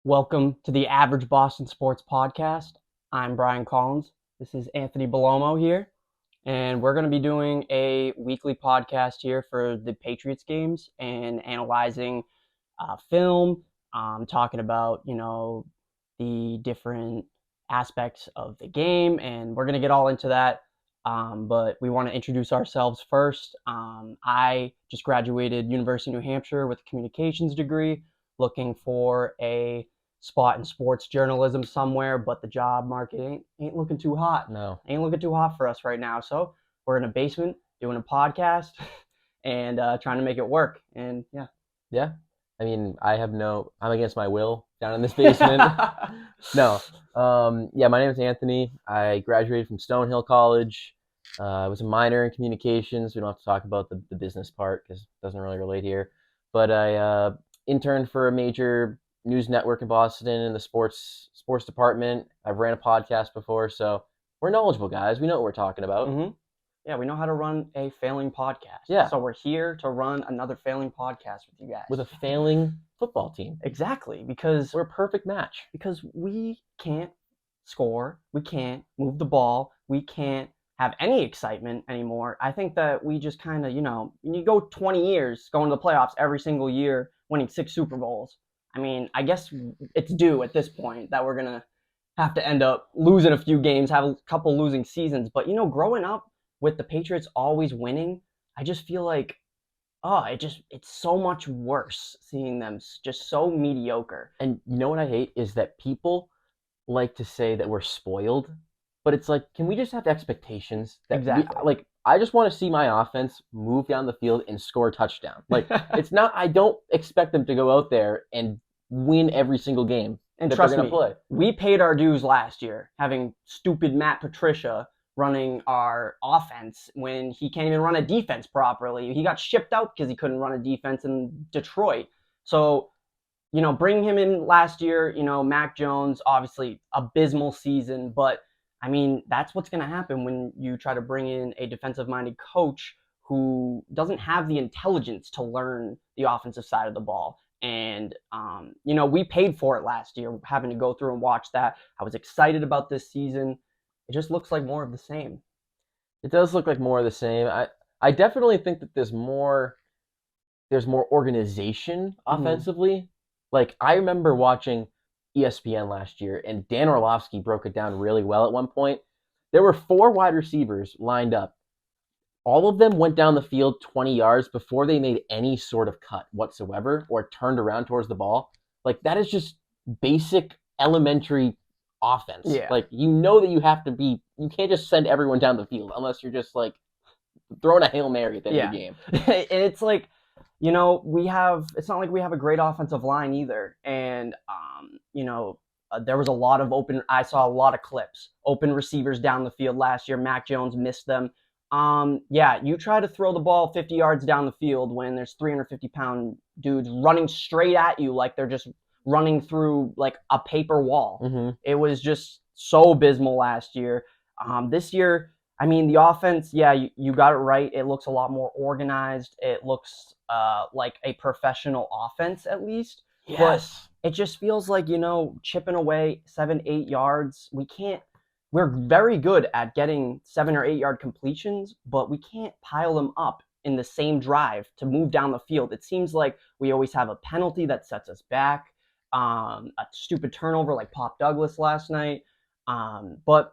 Welcome to the Average Boston Sports Podcast. I'm Brian Collins. This is Anthony Belomo here, and we're going to be doing a weekly podcast here for the Patriots games and analyzing film, talking about, the different aspects of the game, and we're going to get all into that. But we want to introduce ourselves first. I just graduated University of New Hampshire with a communications degree, looking for a spot in sports journalism somewhere, but the job market ain't looking too hot. No. Ain't looking too hot for us right now. So we're in a basement doing a podcast and trying to make it work. And yeah. Yeah. I mean, I'm against my will down in this basement. No. My name is Anthony. I graduated from Stonehill College. I was a minor in communications. We don't have to talk about the business part because it doesn't really relate here. But I interned for a major news network in Boston in the sports department. I've ran a podcast before, so we're knowledgeable guys. We know what we're talking about. Mm-hmm. Yeah, we know how to run a failing podcast. Yeah. So we're here to run another failing podcast with you guys. With a failing football team. Exactly, because we're a perfect match. Because we can't score, we can't move the ball, we can't have any excitement anymore. I think that we just kind of, you go 20 years going to the playoffs every single year, winning 6 Super Bowls. I mean, I guess it's due at this point that we're going to have to end up losing a few games, have a couple losing seasons. But, growing up with the Patriots always winning, I just feel like, it's so much worse seeing them just so mediocre. And you know what I hate is that people like to say that we're spoiled, but it's like, can we just have expectations? Exactly. I just want to see my offense move down the field and score a touchdown. It's not, I don't expect them to go out there and win every single game. And trust me, we paid our dues last year, having stupid Matt Patricia running our offense when he can't even run a defense properly. He got shipped out because he couldn't run a defense in Detroit. So, bringing him in last year, Mac Jones, obviously abysmal season, but I mean, that's what's going to happen when you try to bring in a defensive-minded coach who doesn't have the intelligence to learn the offensive side of the ball. And, we paid for it last year, having to go through and watch that. I was excited about this season. It just looks like more of the same. It does look like more of the same. I definitely think that there's more organization offensively. Mm-hmm. Like, I remember watching ESPN last year, and Dan Orlovsky broke it down really well at one point. There were 4 wide receivers lined up. All of them went down the field 20 yards before they made any sort of cut whatsoever or turned around towards the ball. Like, that is just basic elementary offense. Yeah. Like, that you can't just send everyone down the field unless you're just like throwing a Hail Mary at the end of the game. And it's like, it's not like we have a great offensive line either. And, there was a lot of I saw a lot of clips, open receivers down the field last year. Mac Jones missed them. You try to throw the ball 50 yards down the field when there's 350-pound dudes running straight at you like they're just running through like a paper wall. Mm-hmm. It was just so abysmal last year. This year, I mean, the offense, you got it right. It looks a lot more organized. It looks like a professional offense at least. Yes. But it just feels like, chipping away 7-8 yards. We're very good at getting 7 or 8 yard completions, but we can't pile them up in the same drive to move down the field. It seems like we always have a penalty that sets us back, a stupid turnover like Pop Douglas last night. But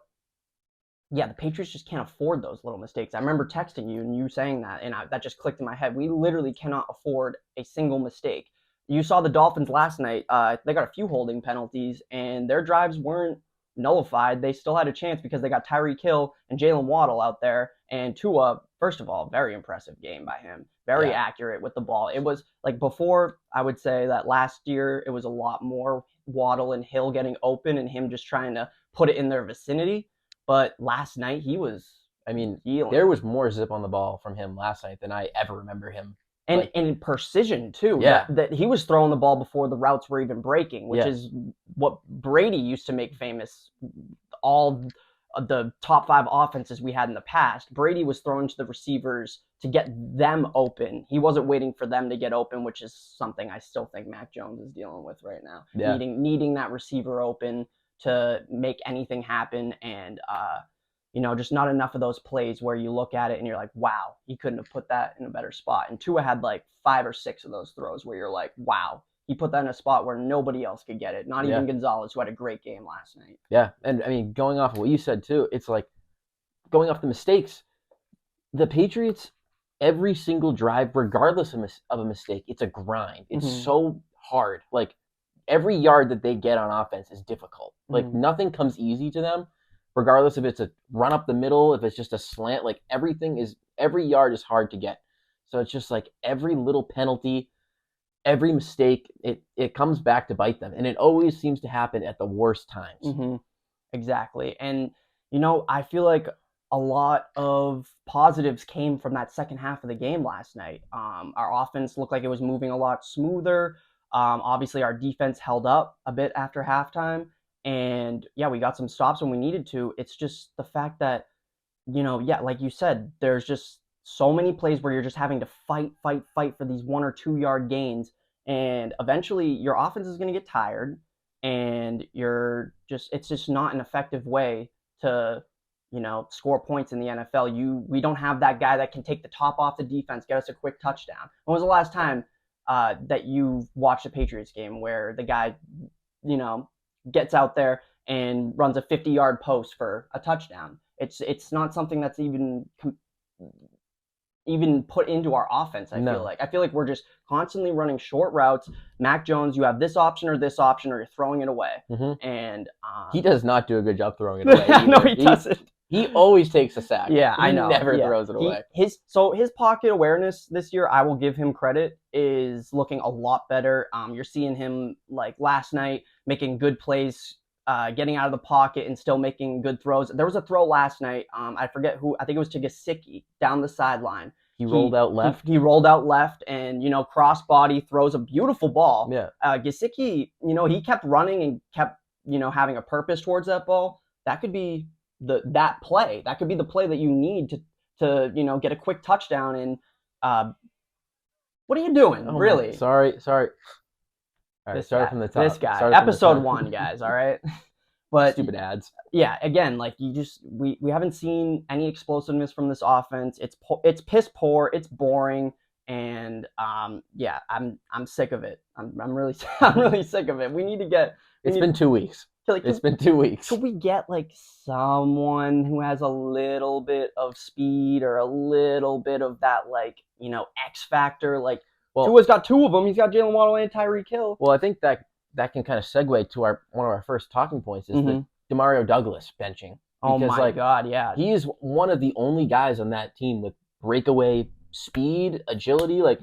the Patriots just can't afford those little mistakes. I remember texting you and you saying that, and that just clicked in my head. We literally cannot afford a single mistake. You saw the Dolphins last night. They got a few holding penalties, and their drives weren't nullified. They still had a chance because they got Tyreek Hill and Jalen Waddle out there. And Tua, first of all, very impressive game by him. Very accurate with the ball. It was like before, I would say that last year, it was a lot more Waddle and Hill getting open and him just trying to put it in their vicinity. But last night, there was more zip on the ball from him last night than I ever remember him. And in precision, too. Yeah. That he was throwing the ball before the routes were even breaking, which is what Brady used to make famous all the top 5 offenses we had in the past, Brady was throwing to the receivers to get them open. He wasn't waiting for them to get open, which is something I still think Mac Jones is dealing with right now. Yeah. Needing that receiver open to make anything happen, and just not enough of those plays where you look at it and you're like, wow, he couldn't have put that in a better spot. And Tua had like 5 or 6 of those throws where you're like, wow, he put that in a spot where nobody else could get it. Not even Gonzalez, who had a great game last night. Yeah, and I mean, going off of what you said too, it's like going off the mistakes. The Patriots, every single drive, regardless of a mistake, it's a grind. It's so hard. Like every yard that they get on offense is difficult. Like nothing comes easy to them, regardless if it's a run up the middle, if it's just a slant. Like every yard is hard to get. So it's just like every little penalty, every mistake, it comes back to bite them, and it always seems to happen at the worst times. Exactly. And I feel like a lot of positives came from that second half of the game last night. Our offense looked like it was moving a lot smoother. Obviously our defense held up a bit after halftime, and we got some stops when we needed to. It's just the fact that like you said, there's just so many plays where you're just having to fight for these 1 or 2 yard gains, and eventually your offense is going to get tired, and it's just not an effective way to score points in the NFL. We don't have that guy that can take the top off the defense, get us a quick touchdown. When was the last time that you watched a Patriots game where the guy gets out there and runs a 50-yard post for a touchdown? It's not something that's even put into our offense. I feel like we're just constantly running short routes. Mac Jones, you have this option, or you're throwing it away. And he does not do a good job throwing it away. No, he doesn't. He always takes a sack. Yeah, I know. He never throws it away. His pocket awareness this year, I will give him credit, is looking a lot better. You're seeing him, like last night, making good plays, getting out of the pocket and still making good throws. There was a throw last night. I forget who. I think it was to Gesicki down the sideline. He rolled out left. He rolled out left, and cross body throws a beautiful ball. Yeah. Gesicki, he kept running and kept having a purpose towards that ball. That could be that play. That could be the play that you need to get a quick touchdown. And what are you doing? Really? Sorry. All right, start from the top. This guy. Episode 1, guys. All right. But stupid ads. Yeah, again, like we haven't seen any explosiveness from this offense. It's piss poor. It's boring, and I'm sick of it. I'm really sick of it. We need to get. It's been 2 weeks. It's been 2 weeks. Could we get like someone who has a little bit of speed or a little bit of that X factor? Like, Tua's got 2 of them. He's got Jalen Waddle and Tyreek Hill. Well, I think that can kind of segue to one of our first talking points is the Demario Douglas benching. Oh my God, yeah. He is one of the only guys on that team with breakaway speed, agility. Like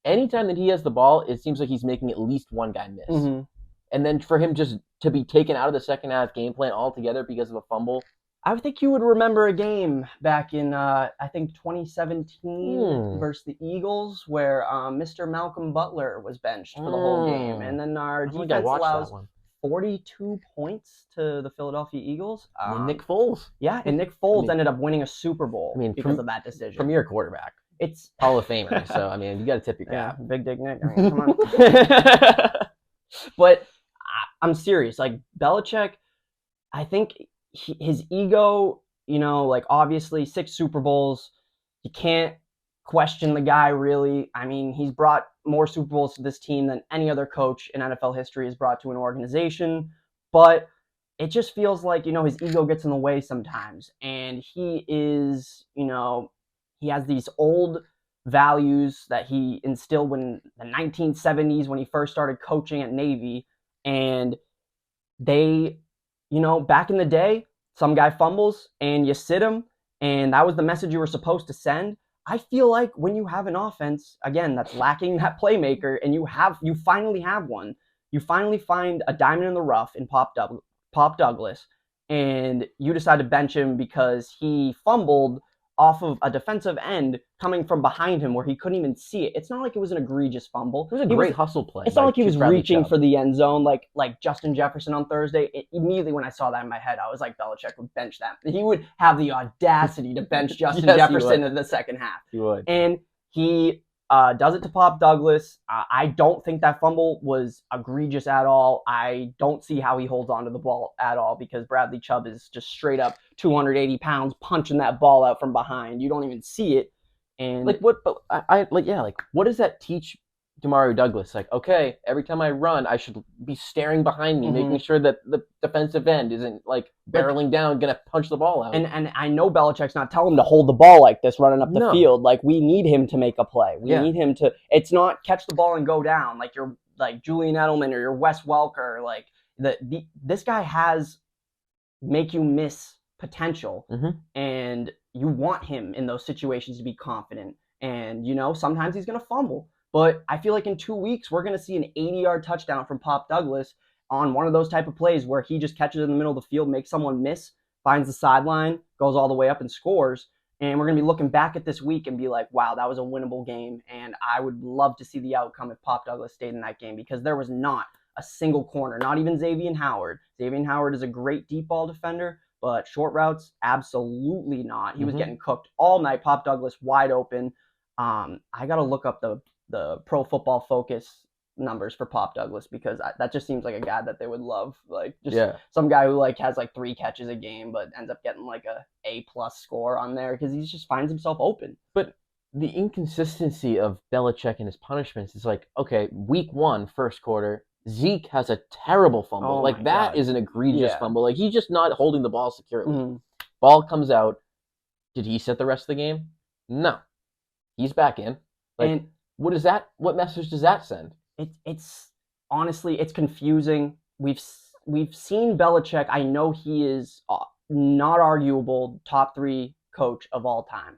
anytime that he has the ball, it seems like he's making at least one guy miss. And then for him just to be taken out of the second half game plan altogether because of a fumble. I think you would remember a game back in, I think, 2017 versus the Eagles where Mr. Malcolm Butler was benched for the whole game. And then our defense allows 42 points to the Philadelphia Eagles. And Nick Foles. Yeah, and Nick Foles ended up winning a Super Bowl because of that decision. Premier quarterback. It's Hall of Famer. So, I mean, you got to tip your cap. Yeah, Big Dick Nick. I mean, come on. But I'm serious. Like, Belichick, I think his ego, obviously 6 Super Bowls, you can't question the guy really. I mean, he's brought more Super Bowls to this team than any other coach in NFL history has brought to an organization. But it just feels like, his ego gets in the way sometimes. And he is, he has these old values that he instilled in the 1970s when he first started coaching at Navy. And they, back in the day, some guy fumbles and you sit him, and that was the message you were supposed to send. I feel like when you have an offense, again, that's lacking that playmaker, and you finally have one, you finally find a diamond in the rough in Pop Douglas, and you decide to bench him because he fumbled off of a defensive end coming from behind him where he couldn't even see it. It's not like it was an egregious fumble. It was a great hustle play. It's not like he was Bradley reaching Chubb for the end zone like Justin Jefferson on Thursday. Immediately when I saw that in my head, I was like, Belichick would bench that. He would have the audacity to bench Justin Yes, Jefferson in the second half. He would. And he does it to Pop Douglas. I don't think that fumble was egregious at all. I don't see how he holds on to the ball at all because Bradley Chubb is just straight up 280 pounds punching that ball out from behind. You don't even see it. And like what? But what does that teach Demario Douglas? Like, okay, every time I run, I should be staring behind me, making sure that the defensive end isn't like barreling down, gonna punch the ball out. And I know Belichick's not telling him to hold the ball like this running up the No. field. Like, we need him to make a play. We Yeah. need him to. It's not catch the ball and go down like you're like Julian Edelman or your Wes Welker. Like this guy has make you miss potential, and you want him in those situations to be confident. And sometimes he's gonna fumble. But I feel like in 2 weeks, we're going to see an 80-yard touchdown from Pop Douglas on one of those type of plays where he just catches it in the middle of the field, makes someone miss, finds the sideline, goes all the way up and scores. And we're going to be looking back at this week and be like, wow, that was a winnable game. And I would love to see the outcome if Pop Douglas stayed in that game because there was not a single corner, not even Xavier Howard. Xavier Howard is a great deep ball defender, but short routes, absolutely not. He was getting cooked all night. Pop Douglas wide open. I got to look up the Pro Football Focus numbers for Pop Douglas because that just seems like a guy that they would love. Like some guy who has 3 catches a game but ends up getting like a A+ score on there because he just finds himself open. But the inconsistency of Belichick and his punishments is like, okay, week 1, first quarter, Zeke has a terrible fumble. Oh that God. is an egregious fumble. Like he's just not holding the ball securely. Ball comes out. Did he sit the rest of the game? No. He's back in. And what is that? What message does that send? It's honestly, it's confusing. We've seen Belichick. I know he is not arguable top 3 coach of all time.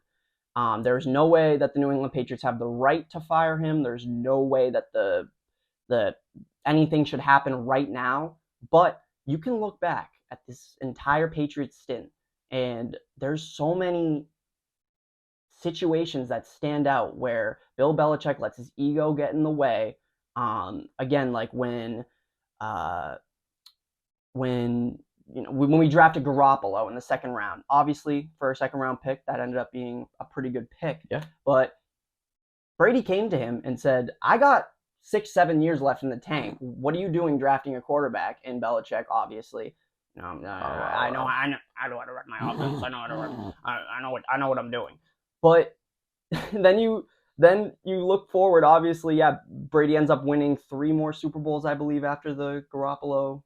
There's no way that the New England Patriots have the right to fire him. There's no way that the anything should happen right now. But you can look back at this entire Patriots stint, and there's so many situations that stand out where Bill Belichick lets his ego get in the way. Again, like when we drafted Garoppolo in the second round, obviously for a second round pick, that ended up being a pretty good pick. Yeah. But Brady came to him and said, I got 6-7 years left in the tank. What are you doing drafting a quarterback? And Belichick, obviously, I know how to run my offense. I know what I'm doing. But then you look forward. Obviously, Brady ends up winning 3 more Super Bowls, I believe, after the Garoppolo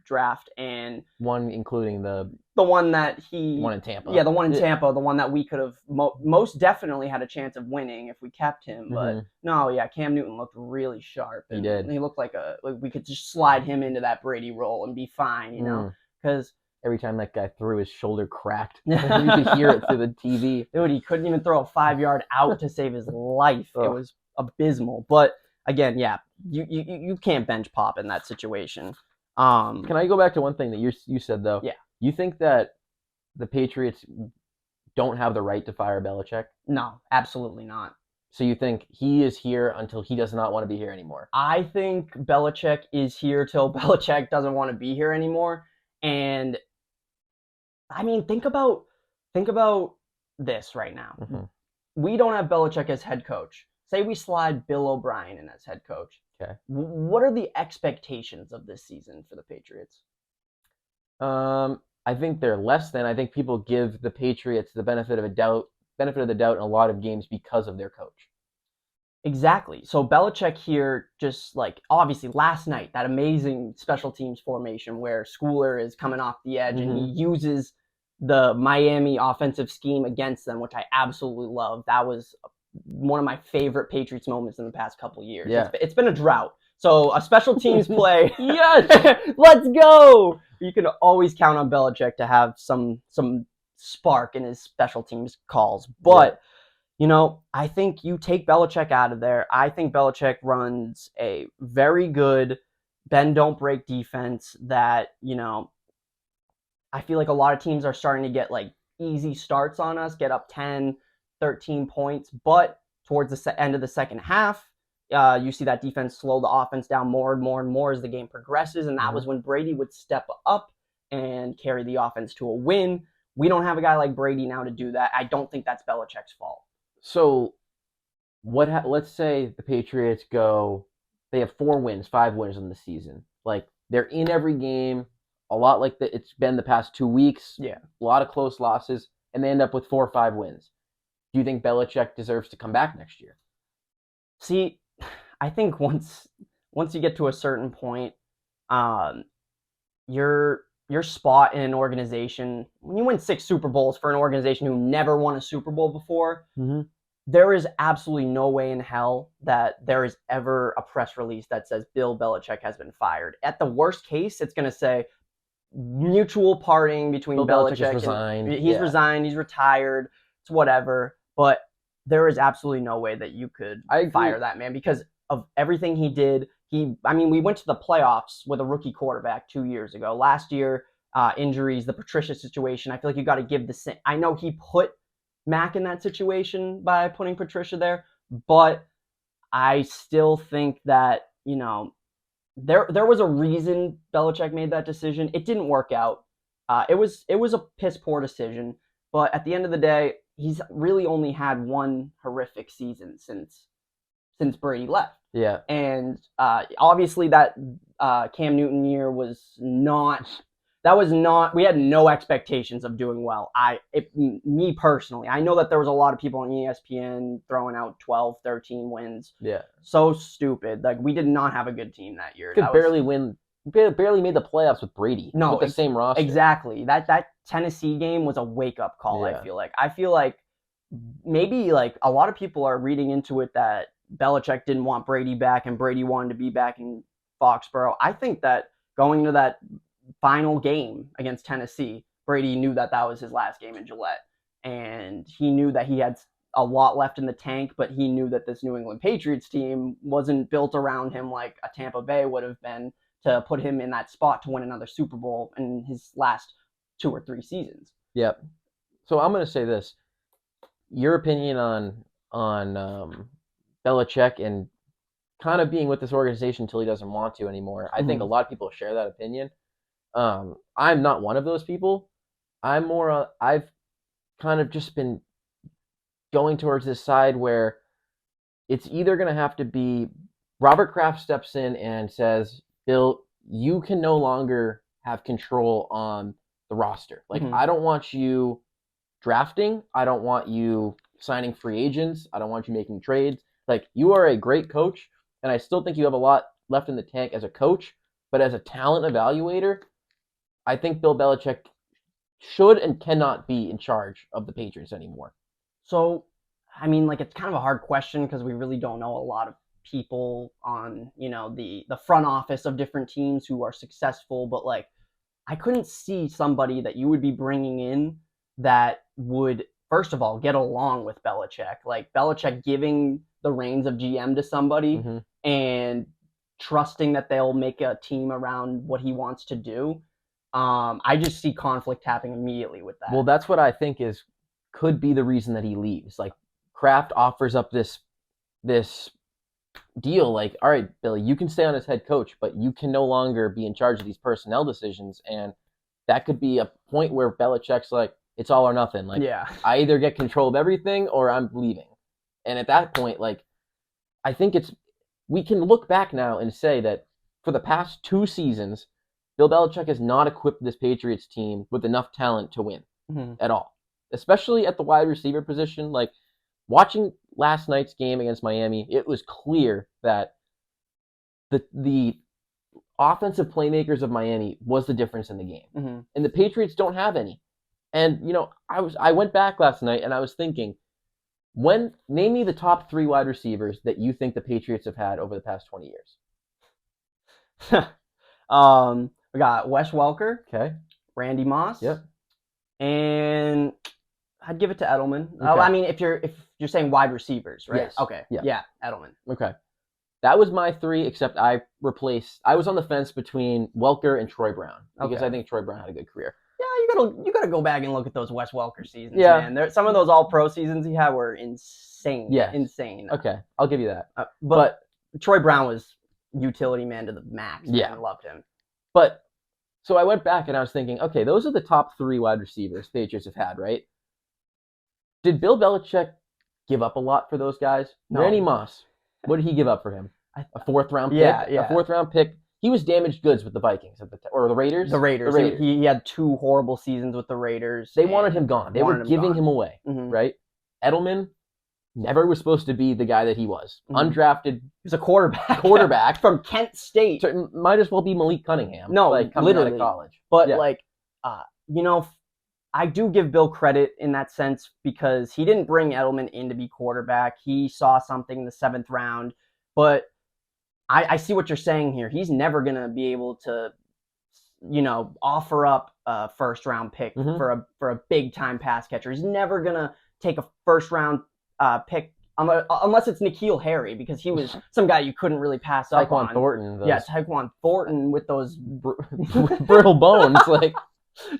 draft, and one including the one that he one in Tampa. Yeah, the one in Tampa, the one that we could have most definitely had a chance of winning if we kept him. But no, Cam Newton looked really sharp. He did. He looked like we could just slide him into that Brady role and be fine, because every time that guy threw, his shoulder cracked. You could hear it through the TV. Dude, he couldn't even throw a 5-yard out to save his life. It was abysmal. But again, you can't bench Pop in that situation. Can I go back to one thing that you said though? Yeah. You think that the Patriots don't have the right to fire Belichick? No, absolutely not. So you think he is here until he does not want to be here anymore? I think Belichick is here till Belichick doesn't want to be here anymore. And I mean, think about this right now. We don't have Belichick as head coach. Say we slide Bill O'Brien in as head coach. Okay. What are the expectations of this season for the Patriots? I think they're less than. I think people give the Patriots the benefit of the doubt in a lot of games because of their coach. Exactly. So Belichick here, just like obviously last night, that amazing special teams formation where Schooler is coming off the edge and he uses the Miami offensive scheme against them, which I absolutely love. That was one of my favorite Patriots moments in the past couple of years. Yeah. It's been a drought. So a special teams play. Yes! Let's go! You can always count on Belichick to have some spark in his special teams calls. But, I think you take Belichick out of there. I think Belichick runs a very good bend, don't break defense that, I feel like a lot of teams are starting to get like easy starts on us, get up 10, 13 points, but towards the end of the second half, you see that defense slow the offense down more and more and more as the game progresses, and that was when Brady would step up and carry the offense to a win. We don't have a guy like Brady now to do that. I don't think that's Belichick's fault. So let's say the Patriots they have 4 wins, 5 wins in the season. Like, they're in every game, a lot like it's been the past 2 weeks. Yeah. A lot of close losses, and they end up with 4 or 5 wins. Do you think Belichick deserves to come back next year? See, I think once you get to a certain point, your spot in an organization, when you win 6 Super Bowls for an organization who never won a Super Bowl before, there is absolutely no way in hell that there is ever a press release that says Bill Belichick has been fired. At the worst case, it's going to say mutual parting between Belichick resigned. He's resigned, he's retired, it's whatever. But there is absolutely no way that you could fire that man because of everything he did. We went to the playoffs with a rookie quarterback 2 years ago. Last year, injuries, the Patricia situation. I feel like you got to give the same. I know he put Mac in that situation by putting Patricia there, but I still think that, there was a reason Belichick made that decision. It didn't work out. It was a piss poor decision, but at the end of the day, he's really only had one horrific season since Brady left. Yeah. And obviously that Cam Newton year was not. We had no expectations of doing well. Me personally, I know that there was a lot of people on ESPN throwing out 12, 13 wins. Yeah. So stupid. Like, we did not have a good team that year. Barely made the playoffs with Brady. No, with the same roster. Exactly. That Tennessee game was a wake-up call, yeah. I feel like maybe like a lot of people are reading into it that Belichick didn't want Brady back and Brady wanted to be back in Foxborough. I think that going into that final game against Tennessee, Brady knew that was his last game in Gillette, and he knew that he had a lot left in the tank, but he knew that this New England Patriots team wasn't built around him like a Tampa Bay would have been to put him in that spot to win another Super Bowl in his last 2 or 3 seasons. Yep. So I'm going to say this. Your opinion on Belichick and kind of being with this organization until he doesn't want to anymore. I think a lot of people share that opinion. I'm not one of those people. I'm more, I've kind of just been going towards this side where it's either going to have to be Robert Kraft steps in and says, Bill, you can no longer have control on the roster. Like, I don't want you drafting. I don't want you signing free agents. I don't want you making trades. Like, you are a great coach, and I still think you have a lot left in the tank as a coach, but as a talent evaluator, I think Bill Belichick should and cannot be in charge of the Patriots anymore. So, it's kind of a hard question because we really don't know a lot of people on, the front office of different teams who are successful, but like, I couldn't see somebody that you would be bringing in that would, first of all, get along with Belichick. Like, Belichick giving the reins of GM to somebody and trusting that they'll make a team around what he wants to do. I just see conflict happening immediately with that. Well, that's what I think could be the reason that he leaves. Like, Kraft offers up this deal, like, all right, Billy, you can stay on as head coach, but you can no longer be in charge of these personnel decisions. And that could be a point where Belichick's like, it's all or nothing. Like, I either get control of everything or I'm leaving. And at that point, like, I think we can look back now and say that for the past 2 seasons, Bill Belichick has not equipped this Patriots team with enough talent to win at all, especially at the wide receiver position. Like, watching last night's game against Miami, it was clear that the offensive playmakers of Miami was the difference in the game. And the Patriots don't have any. And, I went back last night and I was thinking, name me the top 3 wide receivers that you think the Patriots have had over the past 20 years. We got Wes Welker. Okay. Randy Moss. Yep. And I'd give it to Edelman. Okay. If you're saying wide receivers, right? Yes. Okay. Yeah, Edelman. Okay. That was my 3, except I was on the fence between Welker and Troy Brown because I think Troy Brown had a good career. Yeah, you you gotta go back and look at those Wes Welker seasons, Yeah. man. Some of those All Pro seasons he had were insane. Yes. Insane. Okay, I'll give you that. But Troy Brown was utility man to the max. Yeah. Man. Loved him. But so I went back and I was thinking, okay, those are the top 3 wide receivers Patriots have had, right? Did Bill Belichick give up a lot for those guys? No. Randy Moss, what did he give up for him? A 4th round pick? Yeah. A 4th round pick. He was damaged goods with the Vikings or the Raiders. The Raiders. He had 2 horrible seasons with the Raiders. They wanted him gone. They were giving him away, right? Edelman never was supposed to be the guy that he was. Undrafted. He was a quarterback. Quarterback from Kent State. So it might as well be Malik Cunningham. No, like coming literally. out of college. But I do give Bill credit in that sense because he didn't bring Edelman in to be quarterback. He saw something in the 7th round, but I see what you're saying here. He's never going to be able to, offer up a 1st round pick for a big time pass catcher. He's never going to take a 1st round pick unless it's N'Keal Harry, because he was some guy you couldn't really pass up on. Tyquan Thornton. Yeah, Tyquan Thornton with those brittle bones. Like,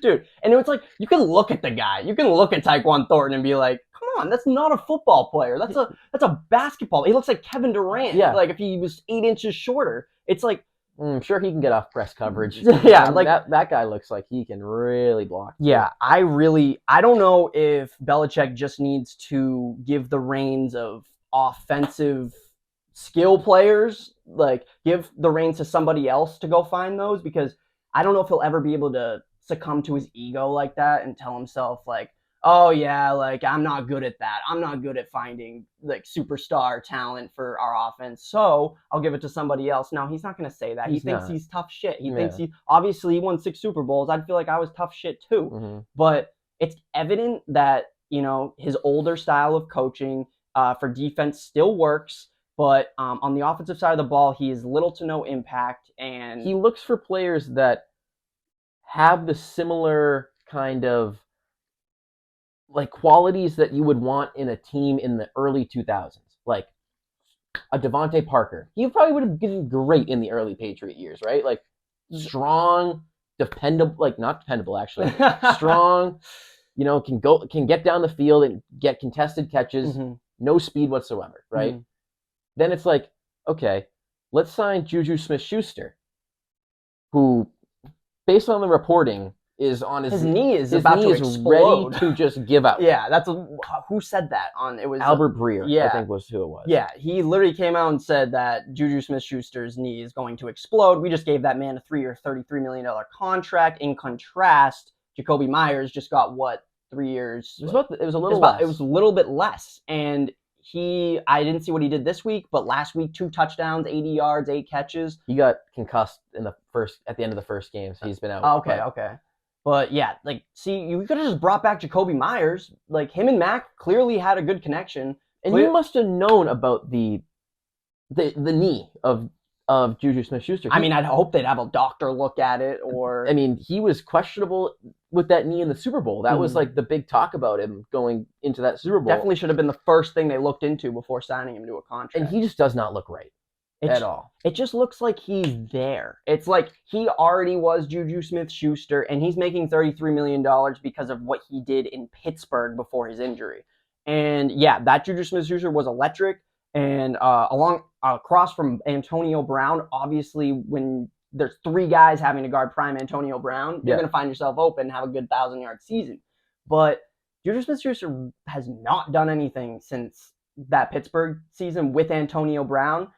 dude, and it was like, you can look at the guy. You can look at Tyquan Thornton and be like, come on, that's not a football player. That's a basketball. He looks like Kevin Durant. Yeah. Like if he was 8 inches shorter. It's like, I'm sure he can get off press coverage. Yeah, like that guy looks like he can really block. Yeah, I don't know if Belichick just needs to give the reins of offensive skill players, like give the reins to somebody else to go find those, because I don't know if he'll ever be able to succumb to his ego like that and tell himself like, oh yeah, like I'm not good at that. I'm not good at finding like superstar talent for our offense, so I'll give it to somebody else. No, he's not going to say that. He thinks he's tough shit. He thinks he won 6 Super Bowls. I'd feel like I was tough shit too. But it's evident that, his older style of coaching for defense still works, but on the offensive side of the ball, he is little to no impact, and he looks for players that have the similar kind of like qualities that you would want in a team in the early 2000s, like a Devontae Parker. He probably would have been great in the early Patriot years, right? Like strong, dependable, like not dependable actually, strong. Can get down the field and get contested catches, no speed whatsoever, right? Then it's like, okay, let's sign Juju Smith-Schuster, who, based on the reporting, is on his knee is about to explode. Ready to just give out. Yeah, that's who said that on it was Albert Breer. I think was who it was. Yeah, he literally came out and said that Juju Smith-Schuster's knee is going to explode. We just gave that man a 3-year, $33 million contract. In contrast, Jacoby Myers just got 3 years? It was a little less. It was a little bit less, and I didn't see what he did this week, but last week 2 touchdowns, 80 yards, 8 catches. He got concussed at the end of the first game, so he's been out. Okay. But yeah, like, see, you could have just brought back Jacoby Myers. Like, him and Mac clearly had a good connection. And you must have known about the knee of Juju Smith-Schuster. I mean, I'd hope they'd have a doctor look at it, or... I mean, he was questionable with that knee in the Super Bowl. That was like the big talk about him going into that Super Bowl. Definitely should have been the first thing they looked into before signing him to a contract. And he just does not look right. At all. It just looks like he's there. It's like he already was Juju Smith-Schuster, and he's making $33 million because of what he did in Pittsburgh before his injury. And yeah, that Juju Smith-Schuster was electric. And across from Antonio Brown, obviously when there's 3 guys having to guard prime Antonio Brown, you're going to find yourself open and have a good 1,000-yard season. But Juju Smith-Schuster has not done anything since that Pittsburgh season with Antonio Brown.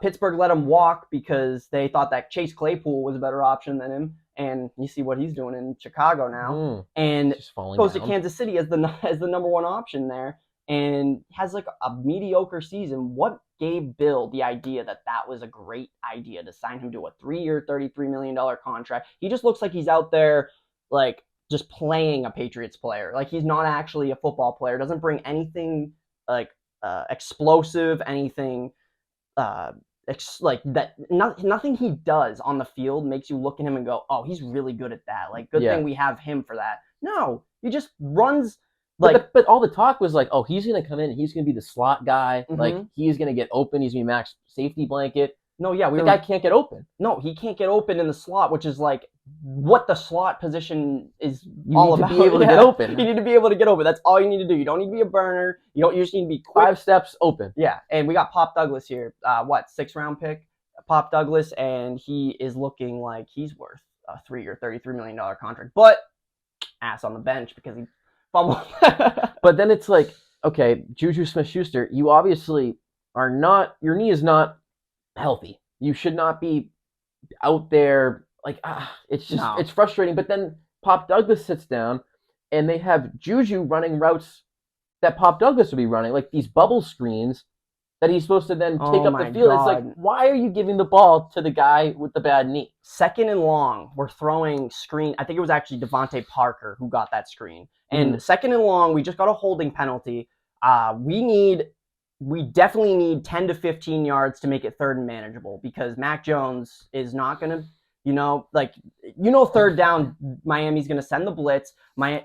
Pittsburgh let him walk because they thought that Chase Claypool was a better option than him, and you see what he's doing in Chicago now. And goes to Kansas City as the number 1 option there, and has like a mediocre season. What gave Bill the idea that was a great idea to sign him to a 3-year, $33 million contract? He just looks like he's out there like just playing a Patriots player. Like he's not actually a football player. Doesn't bring anything like explosive, anything. Like that, nothing he does on the field makes you look at him and go, oh, he's really good at that. Like, good thing we have him for that. No, he just runs. Like, but all the talk was like, oh, he's gonna come in, he's gonna be the slot guy. Like, he's gonna get open, he's gonna be max safety blanket. No, yeah, The guy can't get open. No, he can't get open in the slot, which is like what the slot position is You all need to about. be able to Yeah. get open. You need to be able to get open. That's all you need to do. You don't need to be a burner. You just need to be quick. 5 steps open. Yeah, and we got Pop Douglas here. 6th-round pick, Pop Douglas, and he is looking like he's worth a 3-year, $33 million contract. But ass on the bench because he fumbled. But then it's like, okay, Juju Smith-Schuster, you obviously are not. Your knee is not healthy. You should not be out there. Like, it's frustrating. But then Pop Douglas sits down, and they have Juju running routes that Pop Douglas would be running, like these bubble screens that he's supposed to then take up the field. God. It's like, why are you giving the ball to the guy with the bad knee? 2nd and long, we're throwing screen. I think it was actually Devontae Parker who got that screen. And 2nd and long, we just got a holding penalty. We definitely need 10 to 15 yards to make it 3rd and manageable because Mac Jones is not going to, 3rd down, Miami's going to send the blitz.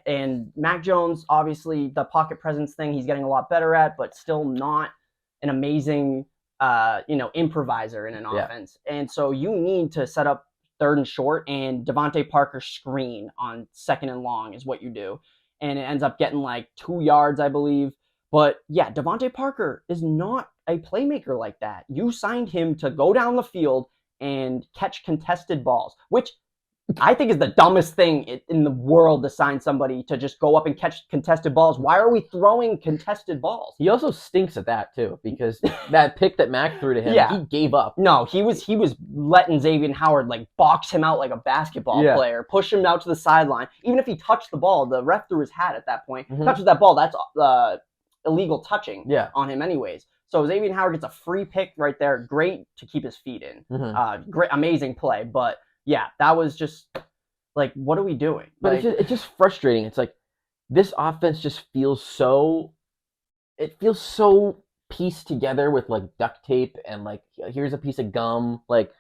And Mac Jones, obviously, the pocket presence thing, he's getting a lot better at, but still not an amazing, improviser in an offense. And so you need to set up 3rd and short, and Devontae Parker screen on 2nd and long is what you do. And it ends up getting like 2 yards, I believe. But yeah, Devontae Parker is not a playmaker like that. You signed him to go down the field and catch contested balls, which I think is the dumbest thing in the world to sign somebody to just go up and catch contested balls. Why are we throwing contested balls? He also stinks at that too, because that pick that Mac threw to him, he gave up. No, he was letting Xavier Howard like box him out like a basketball player, push him out to the sideline. Even if he touched the ball, the ref threw his hat at that point. Touches that ball, that's illegal touching on him anyways. So Xavier Howard gets a free pick right there. Great to keep his feet in. Great, amazing play. But yeah, that was just like, what are we doing? But like, it's just frustrating. It's like this offense just feels so pieced together with like duct tape and like here's a piece of gum. Like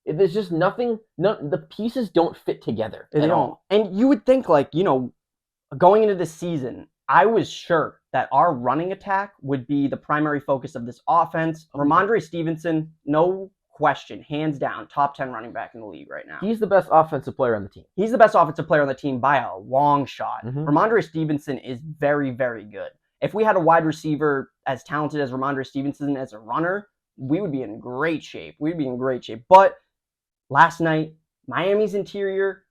there's just nothing. The pieces don't fit together at all. And you would think like, going into this season, I was sure that our running attack would be the primary focus of this offense. Ramondre Stevenson, no question, hands down, top 10 running back in the league right now. He's the best offensive player on the team. He's the best offensive player on the team by a long shot. Ramondre Stevenson is very, very good. If we had a wide receiver as talented as Ramondre Stevenson as a runner, we would be in great shape. But last night, Miami's interior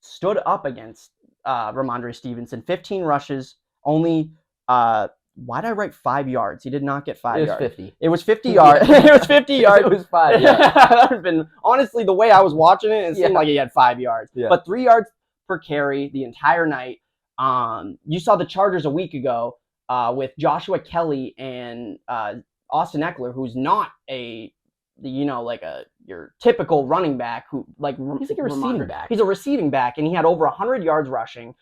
stood up against Ramondre Stevenson. 15 rushes, only why did I write 5 yards? He did not get 5 yards. It was 50. It was 50 yards. It was 50 yards. It was 5. Yeah. That would have been, honestly, the way I was watching it, it seemed like he had 5 yards. Yeah. But 3 yards per carry the entire night. You saw the Chargers a week ago with Joshua Kelly and Austin Eckler, who's not your typical running back who he's like a receiving back. He's a receiving back, and he had over 100 yards rushing.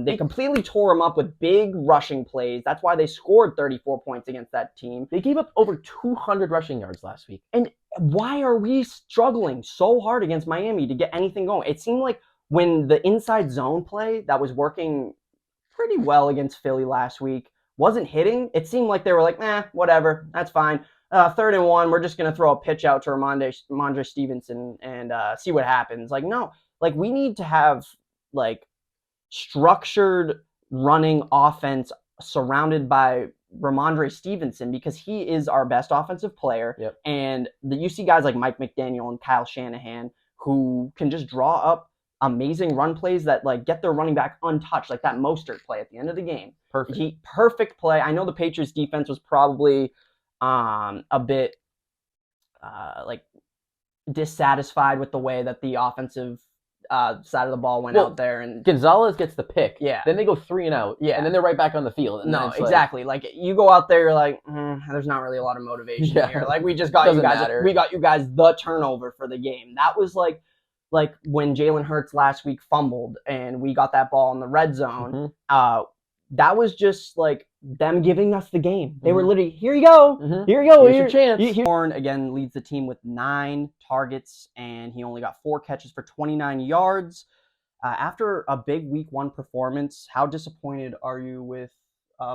They completely tore him up with big rushing plays. That's why they scored 34 points against that team. They gave up over 200 rushing yards last week. And why are we struggling so hard against Miami to get anything going? It seemed like when the inside zone play that was working pretty well against Philly last week wasn't hitting, it seemed like they were like, whatever, that's fine. 3rd and 1, we're just going to throw a pitch out to Ramondre Stevenson and see what happens. Like, no, like we need to have like structured running offense surrounded by Ramondre Stevenson because he is our best offensive player. Yep. And you see guys like Mike McDaniel and Kyle Shanahan who can just draw up amazing run plays that like get their running back untouched, like that Mostert play at the end of the game. Perfect play. I know the Patriots defense was probably a bit like dissatisfied with the way that the offensive side of the ball went out there, and Gonzalez gets the pick. Yeah. Then they go 3 and out. Yeah. And then they're right back on the field. And no, exactly. Like you go out there, you're like, there's not really a lot of motivation here. Like we just got you guys. We got you guys the turnover for the game. That was like when Jalen Hurts last week fumbled and we got that ball in the red zone. That was just like them giving us the game. They were literally, here you go. Here you go. Here's your chance. Horn, again, leads the team with 9 targets, and he only got 4 catches for 29 yards. After a big week 1 performance, how disappointed are you with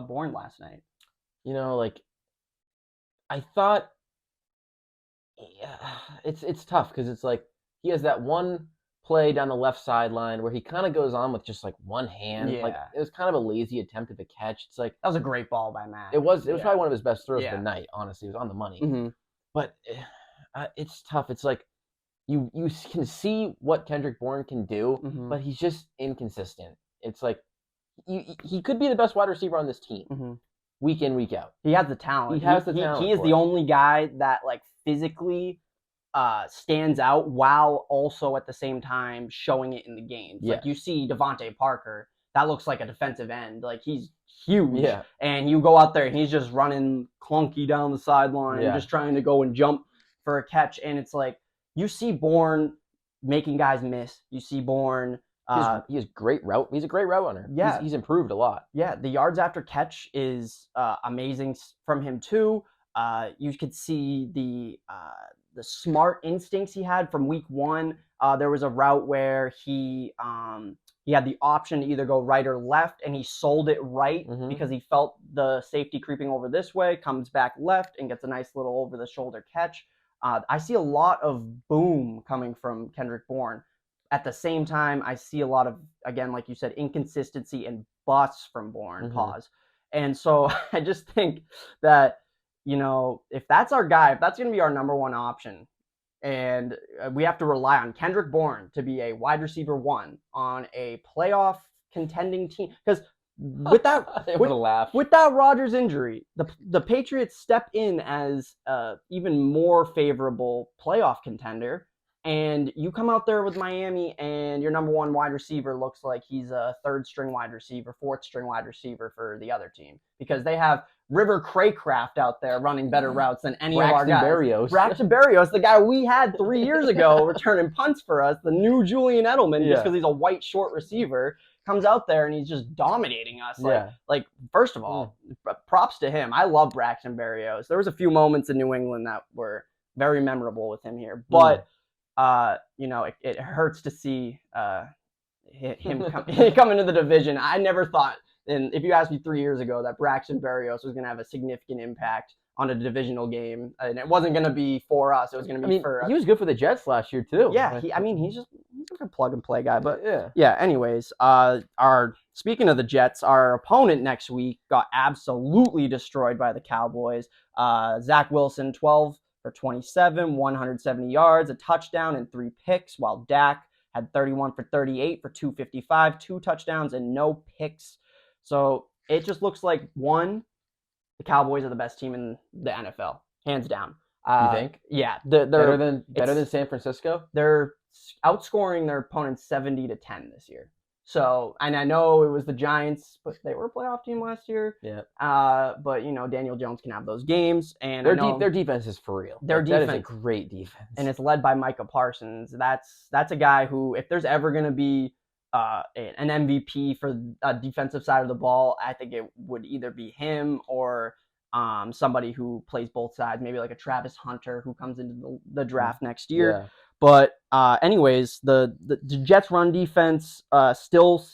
Bourne last night? I thought Yeah, it's tough because it's like he has that one play down the left sideline where he kind of goes on with just like one hand. Like Yeah. it was kind of a lazy attempt at the catch. It's like That was a great ball by Mac. it was Yeah. probably one of his best throws of the Yeah. night. Honestly, it was on the money. Hmm. But it's tough. It's like you can see what Kendrick Bourne can do, Hmm. but he's just inconsistent. It's like he could be the best wide receiver on this team Hmm. week in week out. He has the He talent. has the He talent is for the it. only guy that like physically stands out while also at the same time showing it in the games. Yeah, Like you see Devontae Parker, that looks like a defensive end. Like he's huge, yeah, and you go out there and he's just running clunky down the sideline, yeah. just trying to go and jump for a catch. And it's like you see Bourne making guys miss. You see Bourne. He has great route. He's a great route runner. Yeah, He's improved a lot. yeah, the yards after catch is amazing from him too. You could see the smart instincts he had from week one. There was a route where he had the option to either go right or left, and he sold it right Mhm. because he felt the safety creeping over this way, comes back left, and gets a nice little over the shoulder catch. I see a lot of boom coming from Kendrick Bourne. At the same time, I see a lot of, again, like you said, inconsistency and busts from Bourne. Mhm. Pause. And so I just think that, if that's our guy, if that's going to be our number one option, and we have to rely on Kendrick Bourne to be a wide receiver one on a playoff contending team, because with that What a laugh. with that Rodgers injury, the Patriots step in as even more favorable playoff contender, and you come out there with Miami, and your number one wide receiver looks like he's a third string wide receiver, fourth string wide receiver for the other team, because they have River Craycraft out there running better routes than any of our Braxton guys. Berrios. Braxton Berrios, the guy we had 3 years ago returning punts for us, the new Julian Edelman, just Yeah. because he's a white short receiver, comes out there and he's just dominating us. Yeah. Like first of all, props to him. I love Braxton Berrios. There was a few moments in New England that were very memorable with him here, but it hurts to see him come into the division. I never thought, and if you asked me 3 years ago, that Braxton Berrios was going to have a significant impact on a divisional game, and it wasn't going to be for us. It was going to be for us. He was good for the Jets last year too. Yeah, he's a good plug and play guy. But yeah. Anyways, speaking of the Jets, our opponent next week got absolutely destroyed by the Cowboys. Zach Wilson, 12 for 27, 170 yards, a touchdown, and 3 picks, while Dak had 31 for 38 for 255, 2 touchdowns, and no picks. So it just looks like, one, the Cowboys are the best team in the NFL, hands down. You think? Yeah, they're better than San Francisco. They're outscoring their opponents 70-10 this year. So, and I know it was the Giants, but they were a playoff team last year. Yeah. But Daniel Jones can have those games, and their defense is for real. Their defense that is a great defense, and it's led by Micah Parsons. That's a guy who, if there's ever going to be an MVP for a defensive side of the ball, I think it would either be him or somebody who plays both sides, maybe like a Travis Hunter who comes into the draft next year. Yeah. But anyways, the Jets run defense still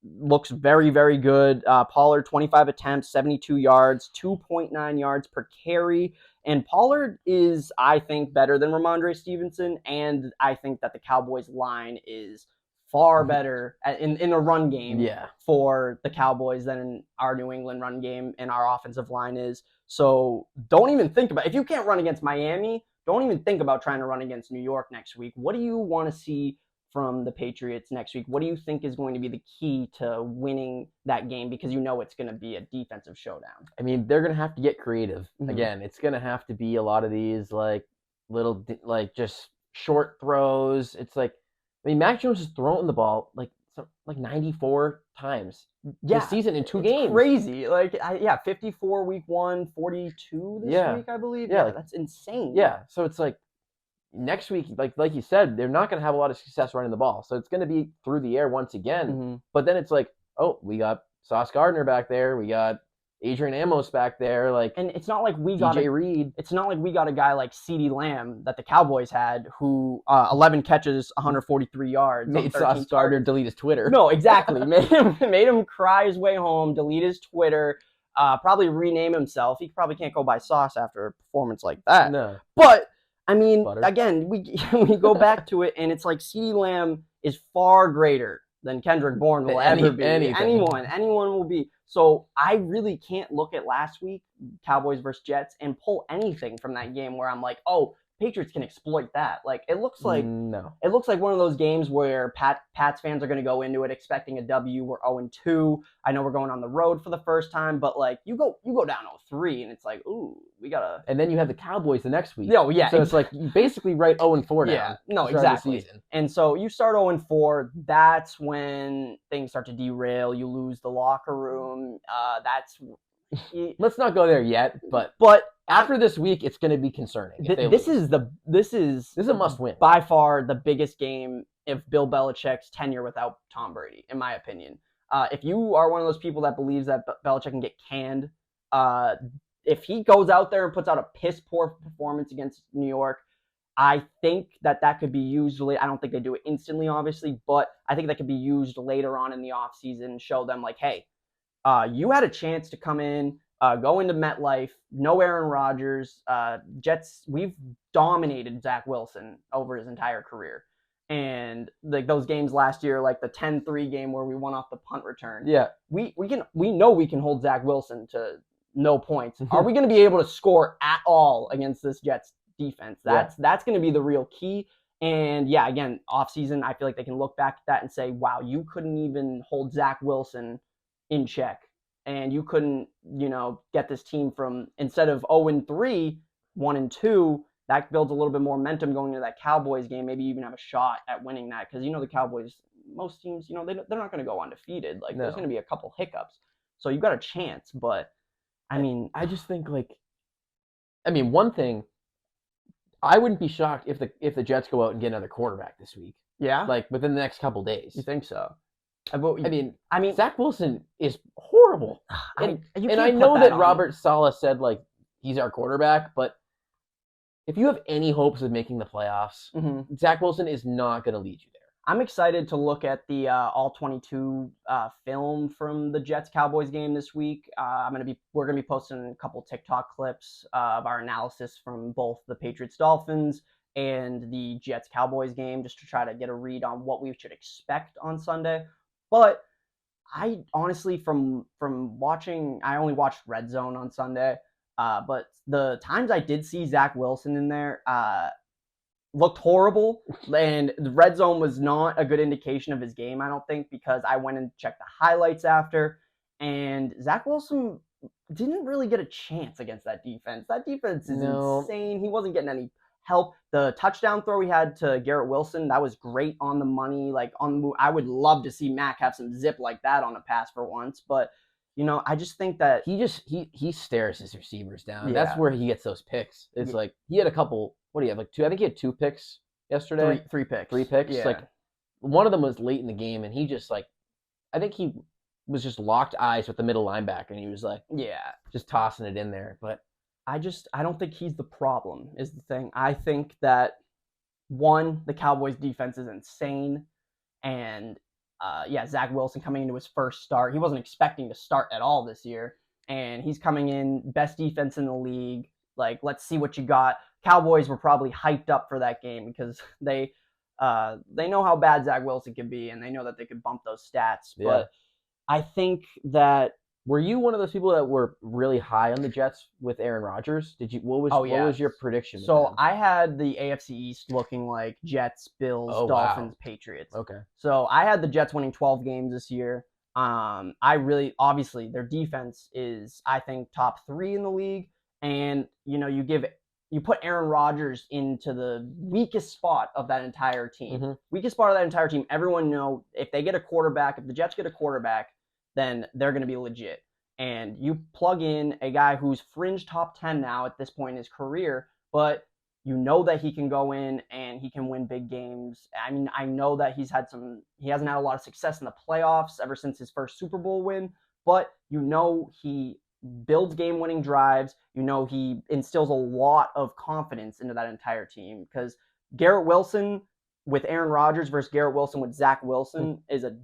looks very, very good. Pollard, 25 attempts, 72 yards, 2.9 yards per carry. And Pollard is, I think, better than Ramondre Stevenson, and I think that the Cowboys line is far better in a run game for the Cowboys than our New England run game and our offensive line is. So don't even think about, if you can't run against Miami, don't even think about trying to run against New York next week. What do you want to see from the Patriots next week? What do you think is going to be the key to winning that game? Because it's going to be a defensive showdown. I mean, they're going to have to get creative. Mm-hmm. Again, it's going to have to be a lot of these little just short throws. It's like, Mac Jones is throwing the ball like 94 times this season in 2 games. Crazy. 54 week 1, 42 this week, I believe. Yeah, that's insane. Yeah, so it's like next week, like you said, they're not going to have a lot of success running the ball. So it's going to be through the air once again. Mm-hmm. But then it's like, oh, we got Sauce Gardner back there. We got Adrian Amos back there, and it's not like we got DJ Reed. It's not like we got a guy like CeeDee Lamb that the Cowboys had, who 11 catches, 143 yards. Made Sauce Gardner delete his Twitter. No, exactly. made him cry his way home, delete his Twitter, probably rename himself. He probably can't go by Sauce after a performance like that. No, but I mean, Butter. again, we go back to it, and it's like CeeDee Lamb is far greater than Kendrick Bourne will ever be. Anything. Anyone will be. So I really can't look at last week, Cowboys versus Jets, and pull anything from that game where I'm like, oh, Patriots can exploit that. Like No. it looks like one of those games where Pats fans are going to go into it expecting a W. We're 0-2. I know we're going on the road for the first time, but like you go down 0-3, and it's like, ooh, we gotta. And then you have the Cowboys the next week. No, yeah. So it's like you basically write 0-4 down. Yeah, no, to start the exactly. season. And so you start 0-4. That's when things start to derail. You lose the locker room. Let's not go there yet, but after this week, it's going to be concerning. This is a must win. By far the biggest game of Bill Belichick's tenure without Tom Brady, in my opinion. If you are one of those people that believes that Belichick can get canned, if he goes out there and puts out a piss poor performance against New York, I think that could be used later. I don't think they do it instantly, obviously, but I think that could be used later on in the offseason, show them like, hey, you had a chance to come in, go into MetLife, no Aaron Rodgers. Jets, we've dominated Zach Wilson over his entire career. And like those games last year, like the 10-3 game where we won off the punt return. Yeah. We know we can hold Zach Wilson to no points. Are we going to be able to score at all against this Jets defense? That's going to be the real key. And yeah, again, offseason, I feel like they can look back at that and say, wow, you couldn't even hold Zach Wilson in check. And you couldn't, get this team from, instead of 0-3, 1-2, that builds a little bit more momentum going into that Cowboys game. Maybe even have a shot at winning that. Because, the Cowboys, most teams, they're not going to go undefeated. Like, there's going to be a couple hiccups. So you've got a chance. But, I mean, I just think, one thing, I wouldn't be shocked if the Jets go out and get another quarterback this week. Yeah? Like, within the next couple days. You think so? I mean, Zach Wilson is horrible. And I can't know put that on Robert Saleh said, he's our quarterback, but if you have any hopes of making the playoffs, Zach Wilson is not going to lead you there. I'm excited to look at the All-22 film from the Jets-Cowboys game this week. We're gonna be posting a couple TikTok clips of our analysis from both the Patriots-Dolphins and the Jets-Cowboys game, just to try to get a read on what we should expect on Sunday. But I honestly, from watching, I only watched Red Zone on Sunday, but the times I did see Zach Wilson in there, looked horrible, and the Red Zone was not a good indication of his game, I don't think, because I went and checked the highlights after, and Zach Wilson didn't really get a chance against that defense. That defense is insane. He wasn't getting any help. The touchdown throw he had to Garrett Wilson, that was great on the money, like on the move. I would love to see Mac have some zip like that on a pass for once, but I just think that he stares his receivers down. Yeah. That's where he gets those picks. It's like he had a couple. What do you have? Two? I think he had 2 picks yesterday. Three picks. 3 picks. Yeah. One of them was late in the game, and he just I think he was just locked eyes with the middle linebacker, and he was just tossing it in there. But I don't think he's the problem, is the thing. I think that, one, the Cowboys defense is insane, and Zach Wilson coming into his first start, he wasn't expecting to start at all this year, and he's coming in, best defense in the league. Like, let's see what you got. Cowboys were probably hyped up for that game because they know how bad Zach Wilson can be, and they know that they could bump those stats. Yeah. But I think that, were you one of those people that were really high on the Jets with Aaron Rodgers? What was your prediction? So I had the AFC East looking like Jets, Bills, Dolphins, Patriots. Okay. So I had the Jets winning 12 games this year. Obviously their defense is, I think, top 3 in the league. And, you put Aaron Rodgers into the weakest spot of that entire team. Mm-hmm. Weakest spot of that entire team. Everyone know if they get a quarterback, if the Jets get a quarterback, then they're going to be legit. And you plug in a guy who's fringe top 10 now at this point in his career, but you know that he can go in and he can win big games. I mean, I know that he hasn't had a lot of success in the playoffs ever since his first Super Bowl win, but he builds game-winning drives. He instills a lot of confidence into that entire team, because Garrett Wilson with Aaron Rodgers versus Garrett Wilson with Zach Wilson is a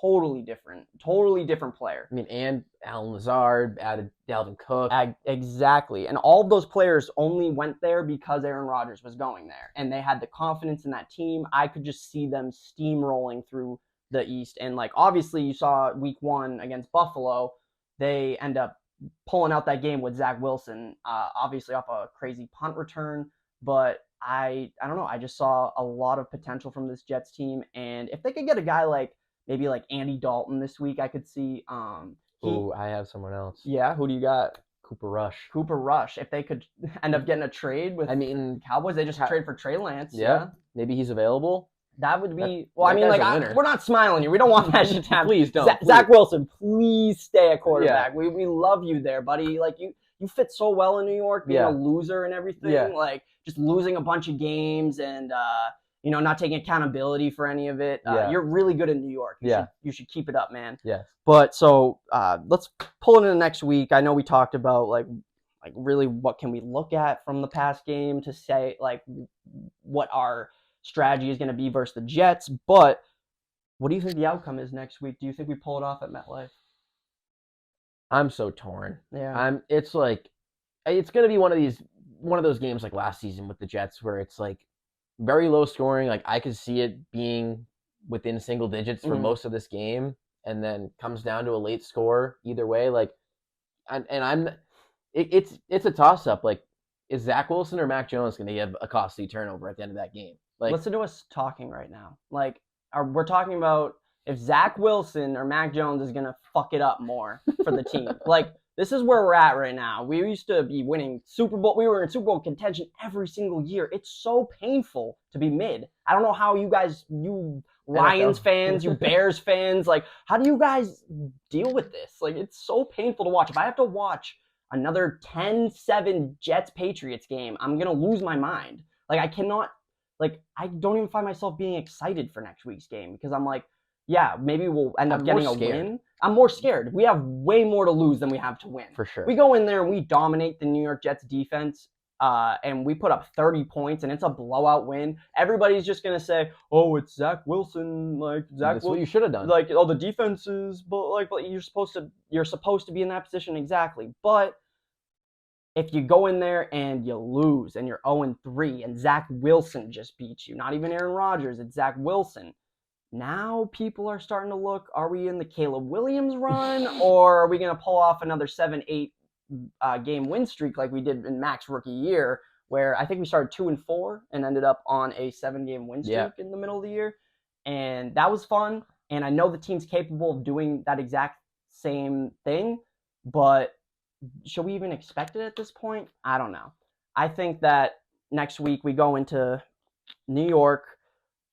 totally different player. I mean, and Alan Lazard added Dalvin Cook. Exactly. And all of those players only went there because Aaron Rodgers was going there. And they had the confidence in that team. I could just see them steamrolling through the East. And, like, obviously you saw week 1 against Buffalo. They end up pulling out that game with Zach Wilson, obviously off a crazy punt return. But I don't know. I just saw a lot of potential from this Jets team. And if they could get a guy like maybe like Andy Dalton this week, I could see Ooh, I have someone else. yeah, who do you got? Cooper Rush. Cooper Rush. If they could end up getting a trade with the Cowboys, they just trade for Trey Lance. Yeah. Maybe he's available. That would be I mean, like, we're not smiling here. We don't want that shit to happen. Please don't. Zach Wilson, please stay a quarterback. Yeah. We love you there, buddy. Like, you fit so well in New York, being a loser and everything. Yeah. Like, just losing a bunch of games and not taking accountability for any of it. You're really good in New York. You should keep it up, man. Yes. But so let's pull it into next week. I know we talked about like really what can we look at from the past game to say like what our strategy is going to be versus the Jets. But what do you think the outcome is next week? Do you think we pull it off at MetLife? I'm so torn. Yeah. It's like it's going to be one of those games like last season with the Jets where it's like very low scoring. Like, I could see it being within single digits for most of this game, and then comes down to a late score either way. Like, it's a toss up. Like, is Zach Wilson or Mac Jones going to get a costly turnover at the end of that game? Like, listen to us talking right now. Like, we're talking about if Zach Wilson or Mac Jones is going to fuck it up more for the team. Like, this is where we're at right now. We used to be winning Super Bowl. We were in Super Bowl contention every single year. It's so painful to be mid. I don't know how you guys, you Lions fans, you Bears fans, like, how do you guys deal with this? Like, it's so painful to watch. If I have to watch another 10-7 Jets-Patriots game, I'm going to lose my mind. Like, I cannot, like, I don't even find myself being excited for next week's game because I'm like, yeah, maybe we'll end up getting a win. I'm more scared. We have way more to lose than we have to win. For sure. We go in there and we dominate the New York Jets defense, and we put up 30 points, and it's a blowout win. Everybody's just going to say, oh, it's Zach Wilson. Like, Zach That's what you should have done. Like, the defenses, but you're supposed to be in that position exactly. But if you go in there and you lose and you're 0-3 and Zach Wilson just beats you, not even Aaron Rodgers, it's Zach Wilson. Now people are starting to look, are we in the Caleb Williams run, or are we going to pull off another 7-8 game win streak like we did in Mac's rookie year, where I think we started 2-4 and ended up on a 7-game win streak in the middle of the year. And that was fun. And I know the team's capable of doing that exact same thing, but should we even expect it at this point? I don't know. I think that next week we go into New York,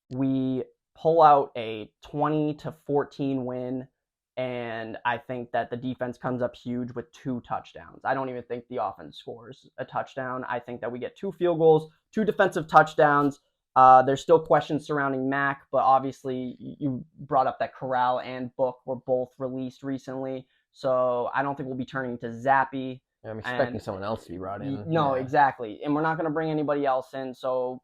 we pull out a 20-14 win, and I think that the defense comes up huge with 2 touchdowns. I don't even think the offense scores a touchdown. I think that we get 2 field goals, 2 defensive touchdowns. There's still questions surrounding Mac, but obviously you brought up that Corral and Book were both released recently, so I don't think we'll be turning to Zappy. I'm expecting someone else to be brought in. No, exactly. And we're not going to bring anybody else in, so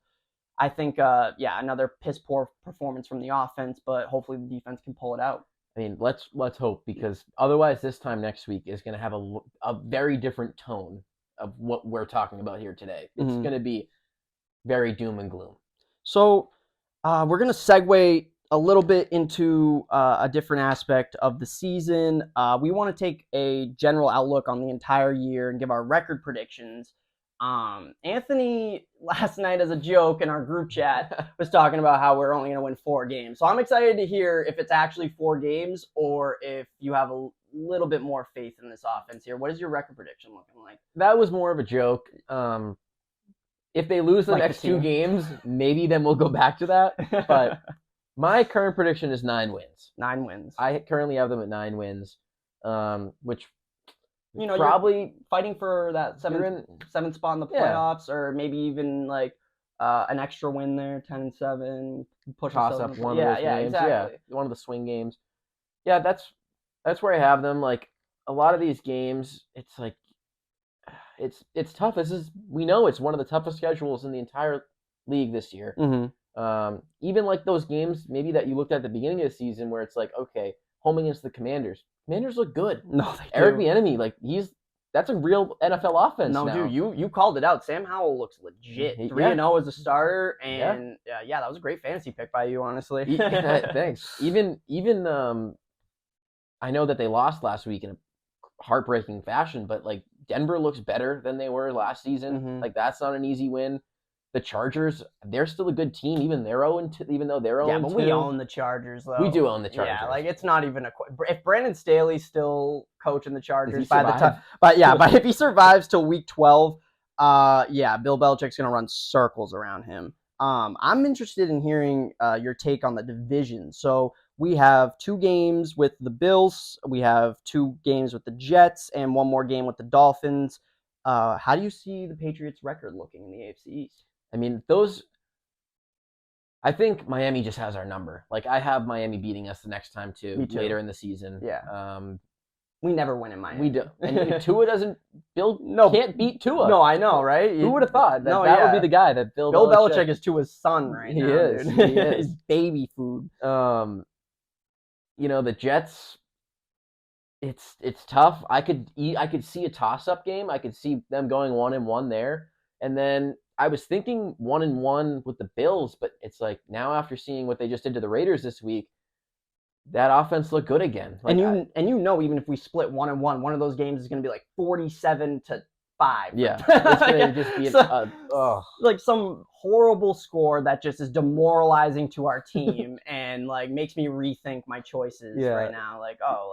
I think, another piss-poor performance from the offense, but hopefully the defense can pull it out. I mean, let's hope, because otherwise this time next week is going to have a very different tone of what we're talking about here today. It's going to be very doom and gloom. So we're going to segue a little bit into a different aspect of the season. We want to take a general outlook on the entire year and give our record predictions. Anthony last night, as a joke in our group chat, was talking about how we're only going to win 4 games. So I'm excited to hear if it's actually 4 games or if you have a little bit more faith in this offense here. What is your record prediction looking like? That was more of a joke. If they lose the next 2 games, maybe then we'll go back to that. But my current prediction is 9 wins. 9 wins. I currently have them at 9 wins, which probably you're fighting for that seventh spot in the playoffs, or maybe even like an extra win there, 10-7, push toss up one of those games. Exactly. Yeah, one of the swing games. Yeah, that's where I have them. Like, a lot of these games, it's like it's tough. We know it's one of the toughest schedules in the entire league this year. Mm-hmm. Even like those games maybe that you looked at the beginning of the season where it's like, okay, home against the Commanders. Commanders look good. No, they Eric do. Bieniemy, like that's a real NFL offense No, now. dude, you called it out. Sam Howell looks legit. 3-0 as a starter, and yeah, that was a great fantasy pick by you, honestly. Thanks. Even I know that they lost last week in a heartbreaking fashion, but like Denver looks better than they were last season. Mhm. Like that's not an easy win. The Chargers, they're still a good team, even they're 0-2, even though they're 0-2. Yeah, but we own the Chargers, though. We do own the Chargers. Yeah, like it's not even if Brandon Staley's still coaching the Chargers by the time, but if he survives till week 12, yeah, Bill Belichick's gonna run circles around him. I'm interested in hearing your take on the division. So we have 2 games with the Bills, we have 2 games with the Jets, and 1 more game with the Dolphins. How do you see the Patriots' record looking in the AFC East? I mean, I think Miami just has our number. Like I have Miami beating us the next time too, Me too. later in the season. Yeah. We never win in Miami. We do. And Tua doesn't. Bill can't beat Tua. No, I know, right? Who would have thought that would be the guy that Bill Belichick is Tua's son right now? He is. He's baby food. The Jets. It's tough. I could see a toss-up game. I could see them going 1-1 there, and then I was thinking 1-1 with the Bills, but it's like now after seeing what they just did to the Raiders this week, that offense looked good again. Like and even if we split 1-1, one of those games is going to be like 47-5. Yeah, it's going to just be like some horrible score that just is demoralizing to our team and like makes me rethink my choices right now. Like, I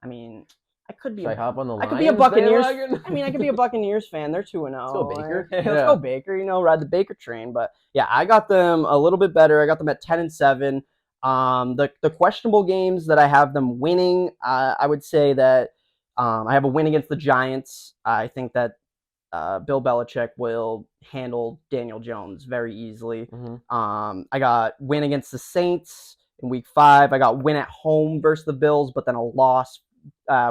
mean, I could be. Hop on the Lions? I could be a Buccaneers. I could be a Buccaneers fan. They're 2-0. Let's go Baker. Let's go Baker. Ride the Baker train. But yeah, I got them a little bit better. I got them at 10-7. The questionable games that I have them winning, I would say that I have a win against the Giants. I think that Bill Belichick will handle Daniel Jones very easily. Mm-hmm. I got win against the Saints in week 5. I got win at home versus the Bills, but then a loss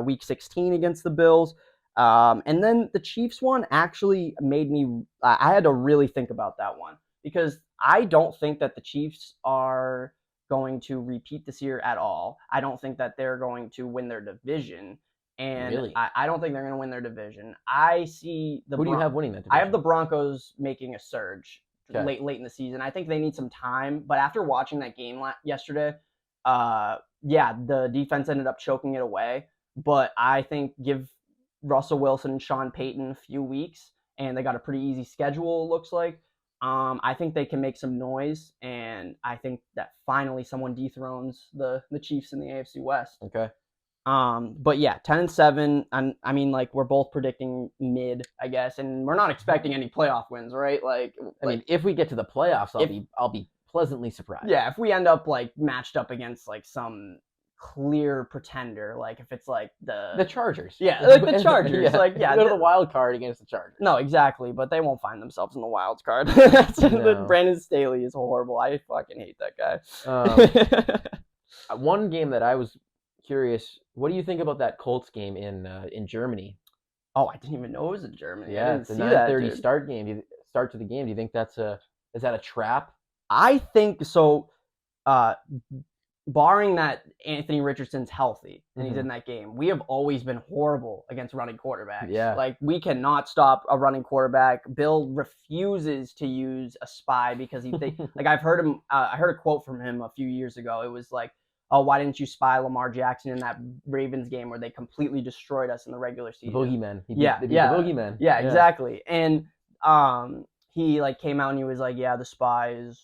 week 16 against the Bills. And then the Chiefs one actually made me, I had to really think about that one because I don't think that the Chiefs are going to repeat this year at all. I don't think that they're going to win their division. And really? I don't think they're going to win their division. I see Who do you have winning that division? I have the Broncos making a surge late in the season. I think they need some time. But after watching that game yesterday, the defense ended up choking it away. But I think give Russell Wilson and Sean Payton a few weeks, and they got a pretty easy schedule, it looks like. I think they can make some noise, and I think that finally someone dethrones the Chiefs in the AFC West. Okay. But yeah, 10-7. I mean, like we're both predicting mid, I guess, and we're not expecting any playoff wins, right? I mean, if we get to the playoffs, I'll be pleasantly surprised. Yeah, if we end up like matched up against like some clear pretender, like if it's like the Chargers. Yeah, like the Chargers. Go to the wild card against the Chargers. No, exactly, but they won't find themselves in the wild card. Brandon Staley is horrible. I fucking hate that guy. One game that I was curious, what do you think about that Colts game in Germany? Oh, I didn't even know it was in Germany. Yeah, it's a 9:30 start to the game. Do you think is that a trap? I think so. Barring that Anthony Richardson's healthy and he's in that game, we have always been horrible against running quarterbacks. Yeah. Like, we cannot stop a running quarterback. Bill refuses to use a spy because I've heard him, I heard a quote from him a few years ago. It was like, oh, why didn't you spy Lamar Jackson in that Ravens game where they completely destroyed us in the regular season? The boogeyman. The boogeyman. Yeah, exactly. And he like came out and he was like, yeah, the spy is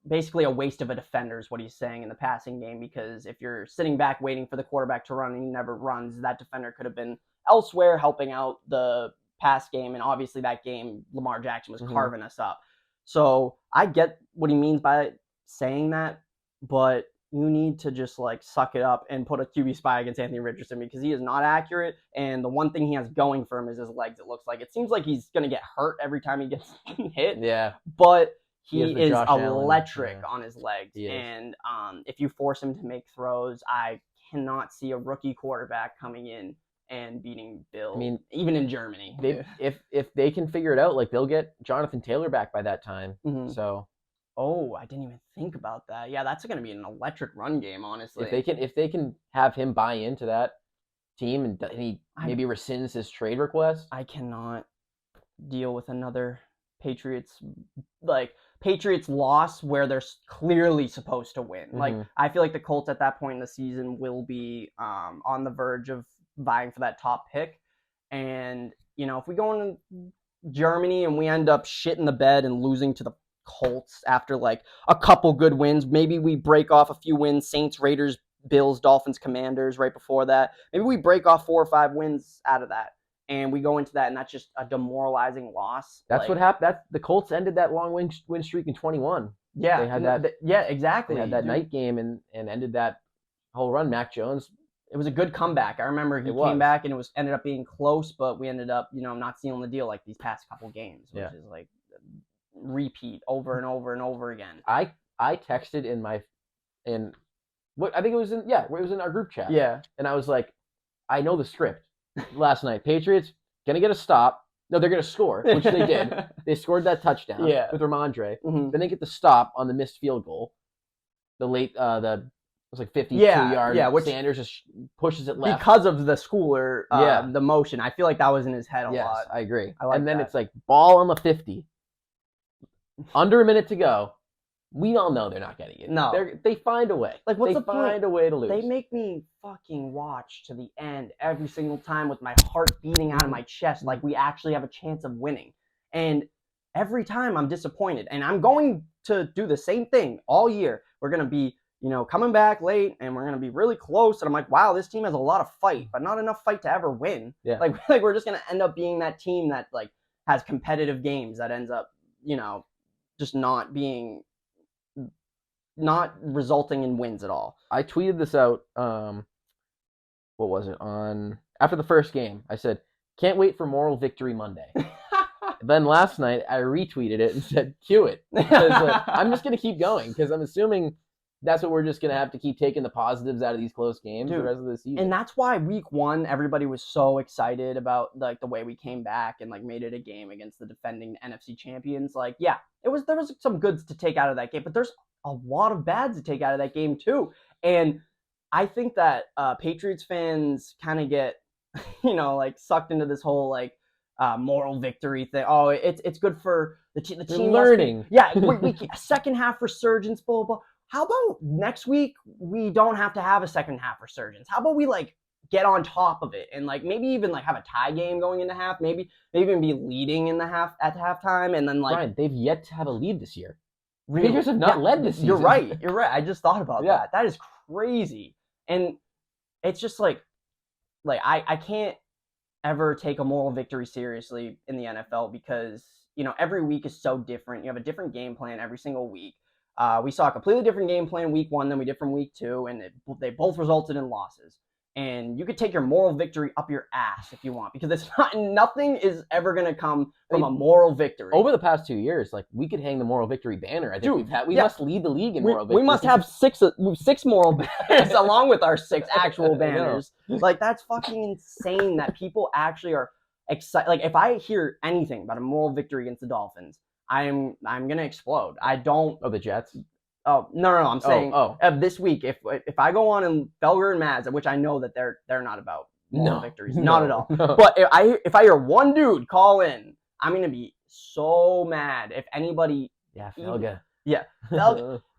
basically a waste of a defender is what he's saying in the passing game, because if you're sitting back waiting for the quarterback to run and he never runs, that defender could have been elsewhere helping out the pass game. And obviously that game, Lamar Jackson was carving us up. So I get what he means by saying that, but you need to just like suck it up and put a QB spy against Anthony Richardson, because he is not accurate. And the one thing he has going for him is his legs. It looks like, it seems like he's going to get hurt every time he gets hit. Yeah. But he is electric on his legs. And if you force him to make throws, I cannot see a rookie quarterback coming in and beating Bill. I mean, even in Germany, if they can figure it out, like they'll get Jonathan Taylor back by that time. Mhm. So, oh, I didn't even think about that. Yeah, that's going to be an electric run game, honestly. if they can have him buy into that team and he maybe rescinds his trade request. I cannot deal with another Patriots loss where they're clearly supposed to win. Like, I feel like the Colts at that point in the season will be on the verge of vying for that top pick. And, you know, if we go into Germany and we end up shitting the bed and losing to the Colts after like a couple good wins, maybe we break off a few wins, Saints, Raiders, Bills, Dolphins, Commanders right before that. Maybe we break off 4 or 5 wins out of that. And we go into that, and that's just a demoralizing loss. That's what happened. The Colts ended that long win streak in 21. Yeah, they had that. Yeah, exactly. They had that night game and ended that whole run. Mac Jones. It was a good comeback. I remember he came back, and it ended up being close, but we ended up, not sealing the deal like these past couple games, which is like repeat over and over and over again. I texted what I think it was in our group chat. Yeah, and I was like, I know the script. Last night, Patriots gonna get a stop. No, they're gonna score, which they did. They scored that touchdown with Ramondre. Then they get the stop on the missed field goal. The late, it was like 52 yards. Yeah, which Sanders just pushes it left because of the schooler. The motion. I feel like that was in his head a lot. I agree. And then it's like ball on the 50, under a minute to go. We all know they're not getting it. No, they find a way. Like, what's the point? They find a way to lose. They make me fucking watch to the end every single time with my heart beating out of my chest, like we actually have a chance of winning. And every time I'm disappointed. And I'm going to do the same thing all year. We're gonna be, coming back late, and we're gonna be really close. And I'm like, wow, this team has a lot of fight, but not enough fight to ever win. Yeah. Like we're just gonna end up being that team that like has competitive games that ends up, just not resulting in wins at all. I tweeted this out. What was it? After the first game, I said, "Can't wait for Moral Victory Monday." Then last night, I retweeted it and said, "Cue it." I'm just gonna keep going because I'm assuming that's what we're just gonna have to keep taking the positives out of these close games the rest of the season. And that's why week 1, everybody was so excited about like the way we came back and like made it a game against the defending NFC champions. Like, yeah, there was some goods to take out of that game, but there's a lot of bads to take out of that game too. And I think that Patriots fans kind of get, like sucked into this whole like moral victory thing. Oh, it's good for the team. Learning. We second half resurgence, blah, blah, blah. How about next week we don't have to have a second half resurgence? How about we like get on top of it and like maybe even like have a tie game going into half, maybe even be leading in the half at halftime, and then like Brian, they've yet to have a lead this year. Patriots have not led this season. You're right. I just thought about that. That is crazy. And it's just like I can't ever take a moral victory seriously in the NFL because, every week is so different. You have a different game plan every single week. We saw a completely different game plan week 1 than we did from week 2, and they both resulted in losses. And you could take your moral victory up your ass if you want, because nothing is ever going to come from a moral victory. Over the past 2 years, like we could hang the moral victory banner. I think we must lead the league in moral victory. We must have six moral banners along with our 6 actual banners. Like, that's fucking insane that people actually are excited. Like, if I hear anything about a moral victory against the Dolphins, I'm gonna explode. I don't. Oh, the Jets. Oh, no. I'm saying this week, if I go on and Felger and Maz, which I know that they're not about moral victories, not at all. No. But if I hear one dude call in, I'm gonna be so mad. If anybody, Felga,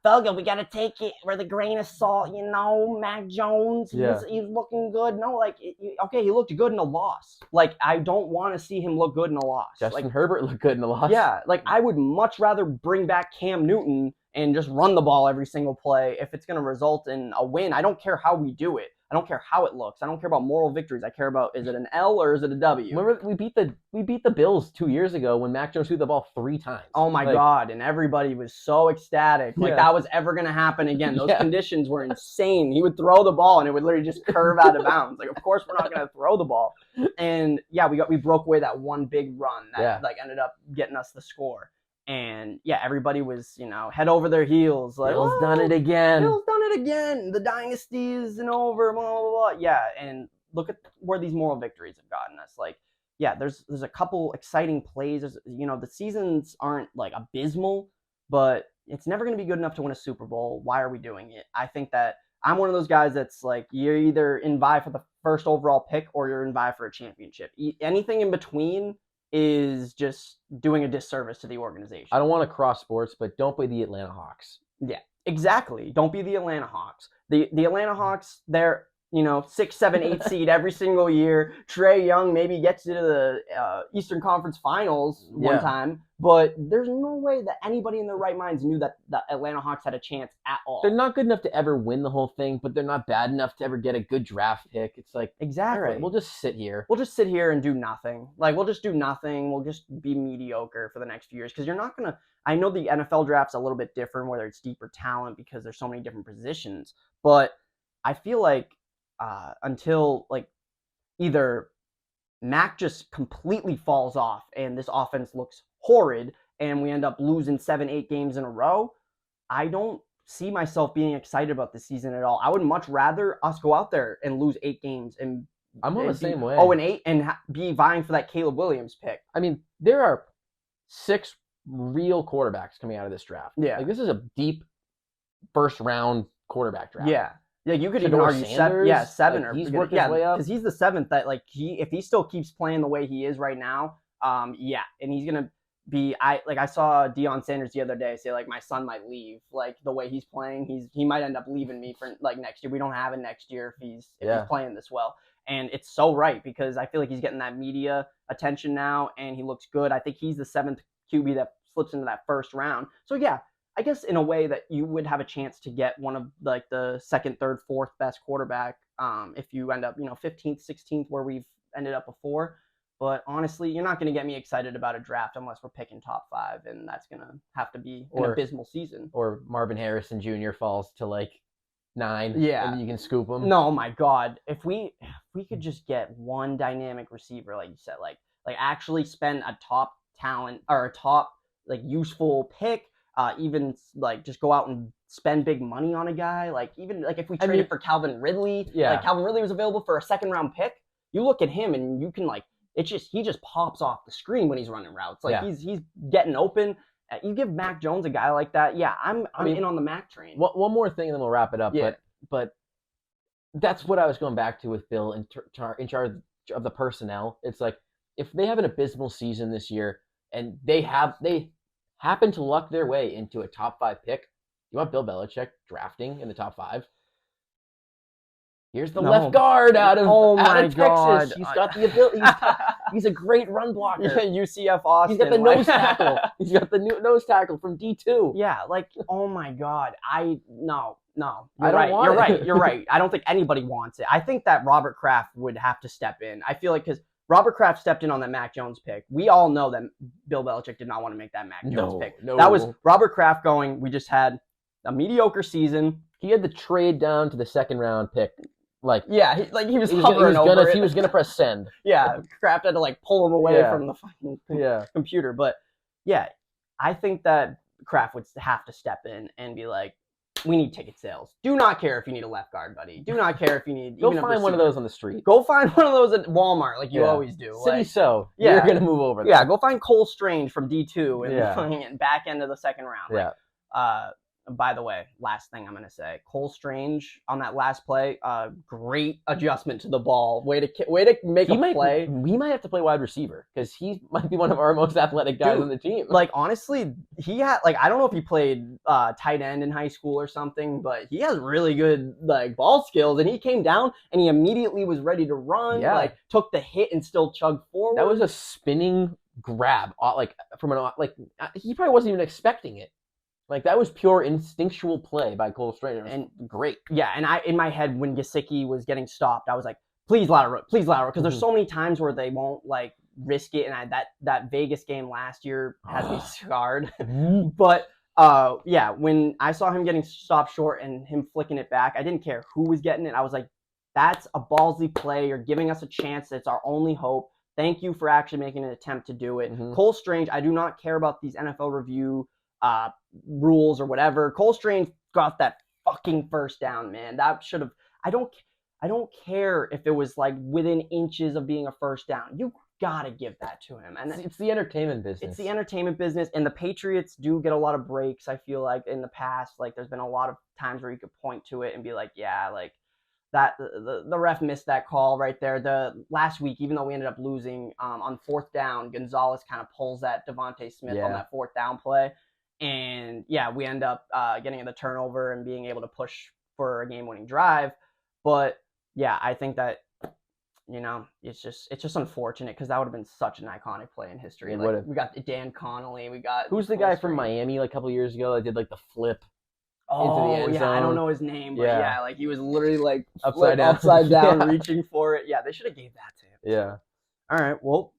Felga, we gotta take it with a grain of salt, Mac Jones, he's looking good. No, like, okay, he looked good in a loss. Like, I don't want to see him look good in a loss. Justin Herbert looked good in a loss. Yeah, like, I would much rather bring back Cam Newton and just run the ball every single play if it's going to result in a win. I don't care how we do it. I don't care how it looks. I don't care about moral victories. I care about, is it an L or is it a W? Remember, we beat the Bills 2 years ago when Mac Jones threw the ball 3 times. Oh my God! And everybody was so ecstatic, like that was ever going to happen again. Those conditions were insane. He would throw the ball and it would literally just curve out of bounds. Like, of course we're not going to throw the ball. And we broke away that one big run that like ended up getting us the score. And everybody was, head over their heels. Like, Bill's done it again. The dynasty isn't over, blah, blah, blah. Yeah, and look at where these moral victories have gotten us. Like, yeah, there's a couple exciting plays. The seasons aren't like abysmal, but it's never going to be good enough to win a Super Bowl. Why are we doing it? I think that I'm one of those guys that's like, you're either in vie for the first overall pick or you're in vie for a championship. Anything in between is just doing a disservice to the organization. I don't want to cross sports, but don't be the Atlanta Hawks. Yeah, exactly. Don't be the Atlanta Hawks. The Atlanta Hawks, they're 6, 7, 8 seed every single year. Trae Young maybe gets to the Eastern Conference Finals one time, but there's no way that anybody in their right minds knew that the Atlanta Hawks had a chance at all. They're not good enough to ever win the whole thing, but they're not bad enough to ever get a good draft pick. It's like, exactly. All right, we'll just sit here. We'll just sit here and do nothing. Like, we'll just do nothing. We'll just be mediocre for the next few years because you're not gonna. I know the NFL draft's a little bit different, whether it's deeper talent because there's so many different positions, but I feel like until like either Mac just completely falls off and this offense looks horrid and we end up losing 7, 8 games in a row, I don't see myself being excited about this season at all. I would much rather us go out there and lose 8 games and I'm on the same way. 0-8 and be vying for that Caleb Williams pick. I mean, there are 6 real quarterbacks coming out of this draft. Yeah, like this is a deep first round quarterback draft. Yeah, you could even argue Sanders, 7 like, or he's worked his way up because he's the 7th. That like if he still keeps playing the way he is right now, and he's gonna be. I saw Deion Sanders the other day say like my son might leave. Like the way he's playing, he might end up leaving me for like next year. We don't have him next year if he's playing this well. And it's so right because I feel like he's getting that media attention now, and he looks good. I think he's the 7th QB that slips into that first round. So yeah, I guess in a way that you would have a chance to get one of like the 2nd, 3rd, 4th best quarterback if you end up 15th, 16th where we've ended up before. But honestly, you're not going to get me excited about a draft unless we're picking top 5, and that's going to have to be an abysmal season. Or Marvin Harrison Jr. falls to like 9, and you can scoop him. No, my God, if we could just get one dynamic receiver, like you said, like actually spend a top talent or a top like useful pick. Even like just go out and spend big money on a guy. Like even like if we traded for Calvin Ridley, like Calvin Ridley was available for a 2nd round pick. You look at him and you can like he just pops off the screen when he's running routes. Like he's getting open. You give Mac Jones a guy like that, I'm in on the Mac train. One more thing, and then we'll wrap it up. Yeah. But that's what I was going back to with Bill in charge of the personnel. It's like if they have an abysmal season this year and they happen to luck their way into a top 5 pick, you want Bill Belichick drafting in the top 5? Here's the left guard out of Texas. God. He's got the ability. He's a great run blocker. UCF Austin. He's got the nose tackle. He's got the nose tackle from D2. Yeah, like, oh my God. No. You're right. I don't think anybody wants it. I think that Robert Kraft would have to step in. I feel like because Robert Kraft stepped in on that Mac Jones pick. We all know that Bill Belichick did not want to make that Mac Jones pick. No. That was Robert Kraft going, we just had a mediocre season. He had to trade down to the 2nd round pick. Like he was hovering over it. He was gonna press send. Yeah, Kraft had to like pull him away from the fucking computer. But yeah, I think that Kraft would have to step in and be like, we need ticket sales. Do not care if you need a left guard, buddy. Do not care if you need. Go find one of those on the street. Go find one of those at Walmart, like you always do. You're gonna move over there. Yeah, go find Cole Strange from D2 and back end of the 2nd round. By the way, last thing I'm going to say, Cole Strange on that last play, great adjustment to the ball. Way to make a play. We might have to play wide receiver because he might be one of our most athletic guys on the team. Like, honestly, he had, like, I don't know if he played tight end in high school or something, but he has really good, like, ball skills. And he came down and he immediately was ready to run, like, took the hit and still chugged forward. That was a spinning grab, like, he probably wasn't even expecting it. Like, that was pure instinctual play by Cole Strange. And great. Yeah, and in my head, when Gesicki was getting stopped, I was like, please lateral, because there's so many times where they won't, like, risk it, and that Vegas game last year has me scarred. But, when I saw him getting stopped short and him flicking it back, I didn't care who was getting it. I was like, that's a ballsy play. You're giving us a chance. It's our only hope. Thank you for actually making an attempt to do it. Cole Strange, I do not care about these NFL review rules or whatever. Cole Strange got that fucking first down, man. That should have. I don't care if it was like within inches of being a first down. You gotta give that to him. And It's the entertainment business. it's the entertainment business, and the Patriots do get a lot of breaks. I feel like in the past, like there's been a lot of times where you could point to it and be like, yeah, like that the ref missed that call right there. The last week, even though we ended up losing on fourth down, Gonzalez kind of pulls that Devontae Smith on that fourth down play, and yeah, we end up getting the turnover and being able to push for a game-winning drive. But yeah, I think that it's just unfortunate because that would have been such an iconic play in history. Like, we got Dan Connolly, we got who's the guy from Miami like a couple years ago that did like the flip into the end zone? I don't know his name, but yeah, like he was literally like upside down, reaching for it. Yeah, they should have gave that to him. Yeah. All right, well,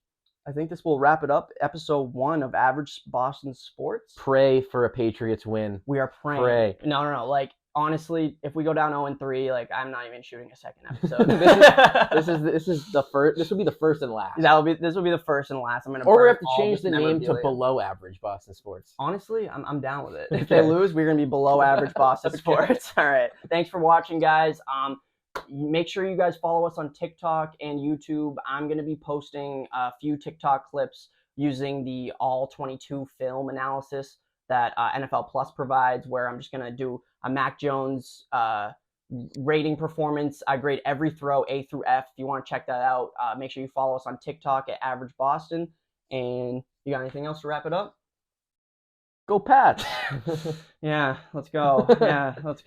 I think this will wrap it up. Episode 1 of Average Boston Sports. Pray for a Patriots win. We are praying. Pray. No. Like, honestly, if we go down 0-3, like, I'm not even shooting a second episode. this is the first. This will be the first and last. This will be the first and last. I'm gonna. Or we have to change the name to Below Average Boston Sports. Honestly, I'm down with it. If they lose, we're gonna be Below Average Boston Sports. All right. Thanks for watching, guys. Make sure you guys follow us on TikTok and YouTube. I'm gonna be posting a few TikTok clips using the all 22 film analysis that NFL Plus provides, where I'm just gonna do a Mac Jones rating performance. I grade every throw A through F. If you want to check that out, make sure you follow us on TikTok at Average Boston. And you got anything else to wrap it up? Go Pats! Yeah, let's go. Yeah, let's go.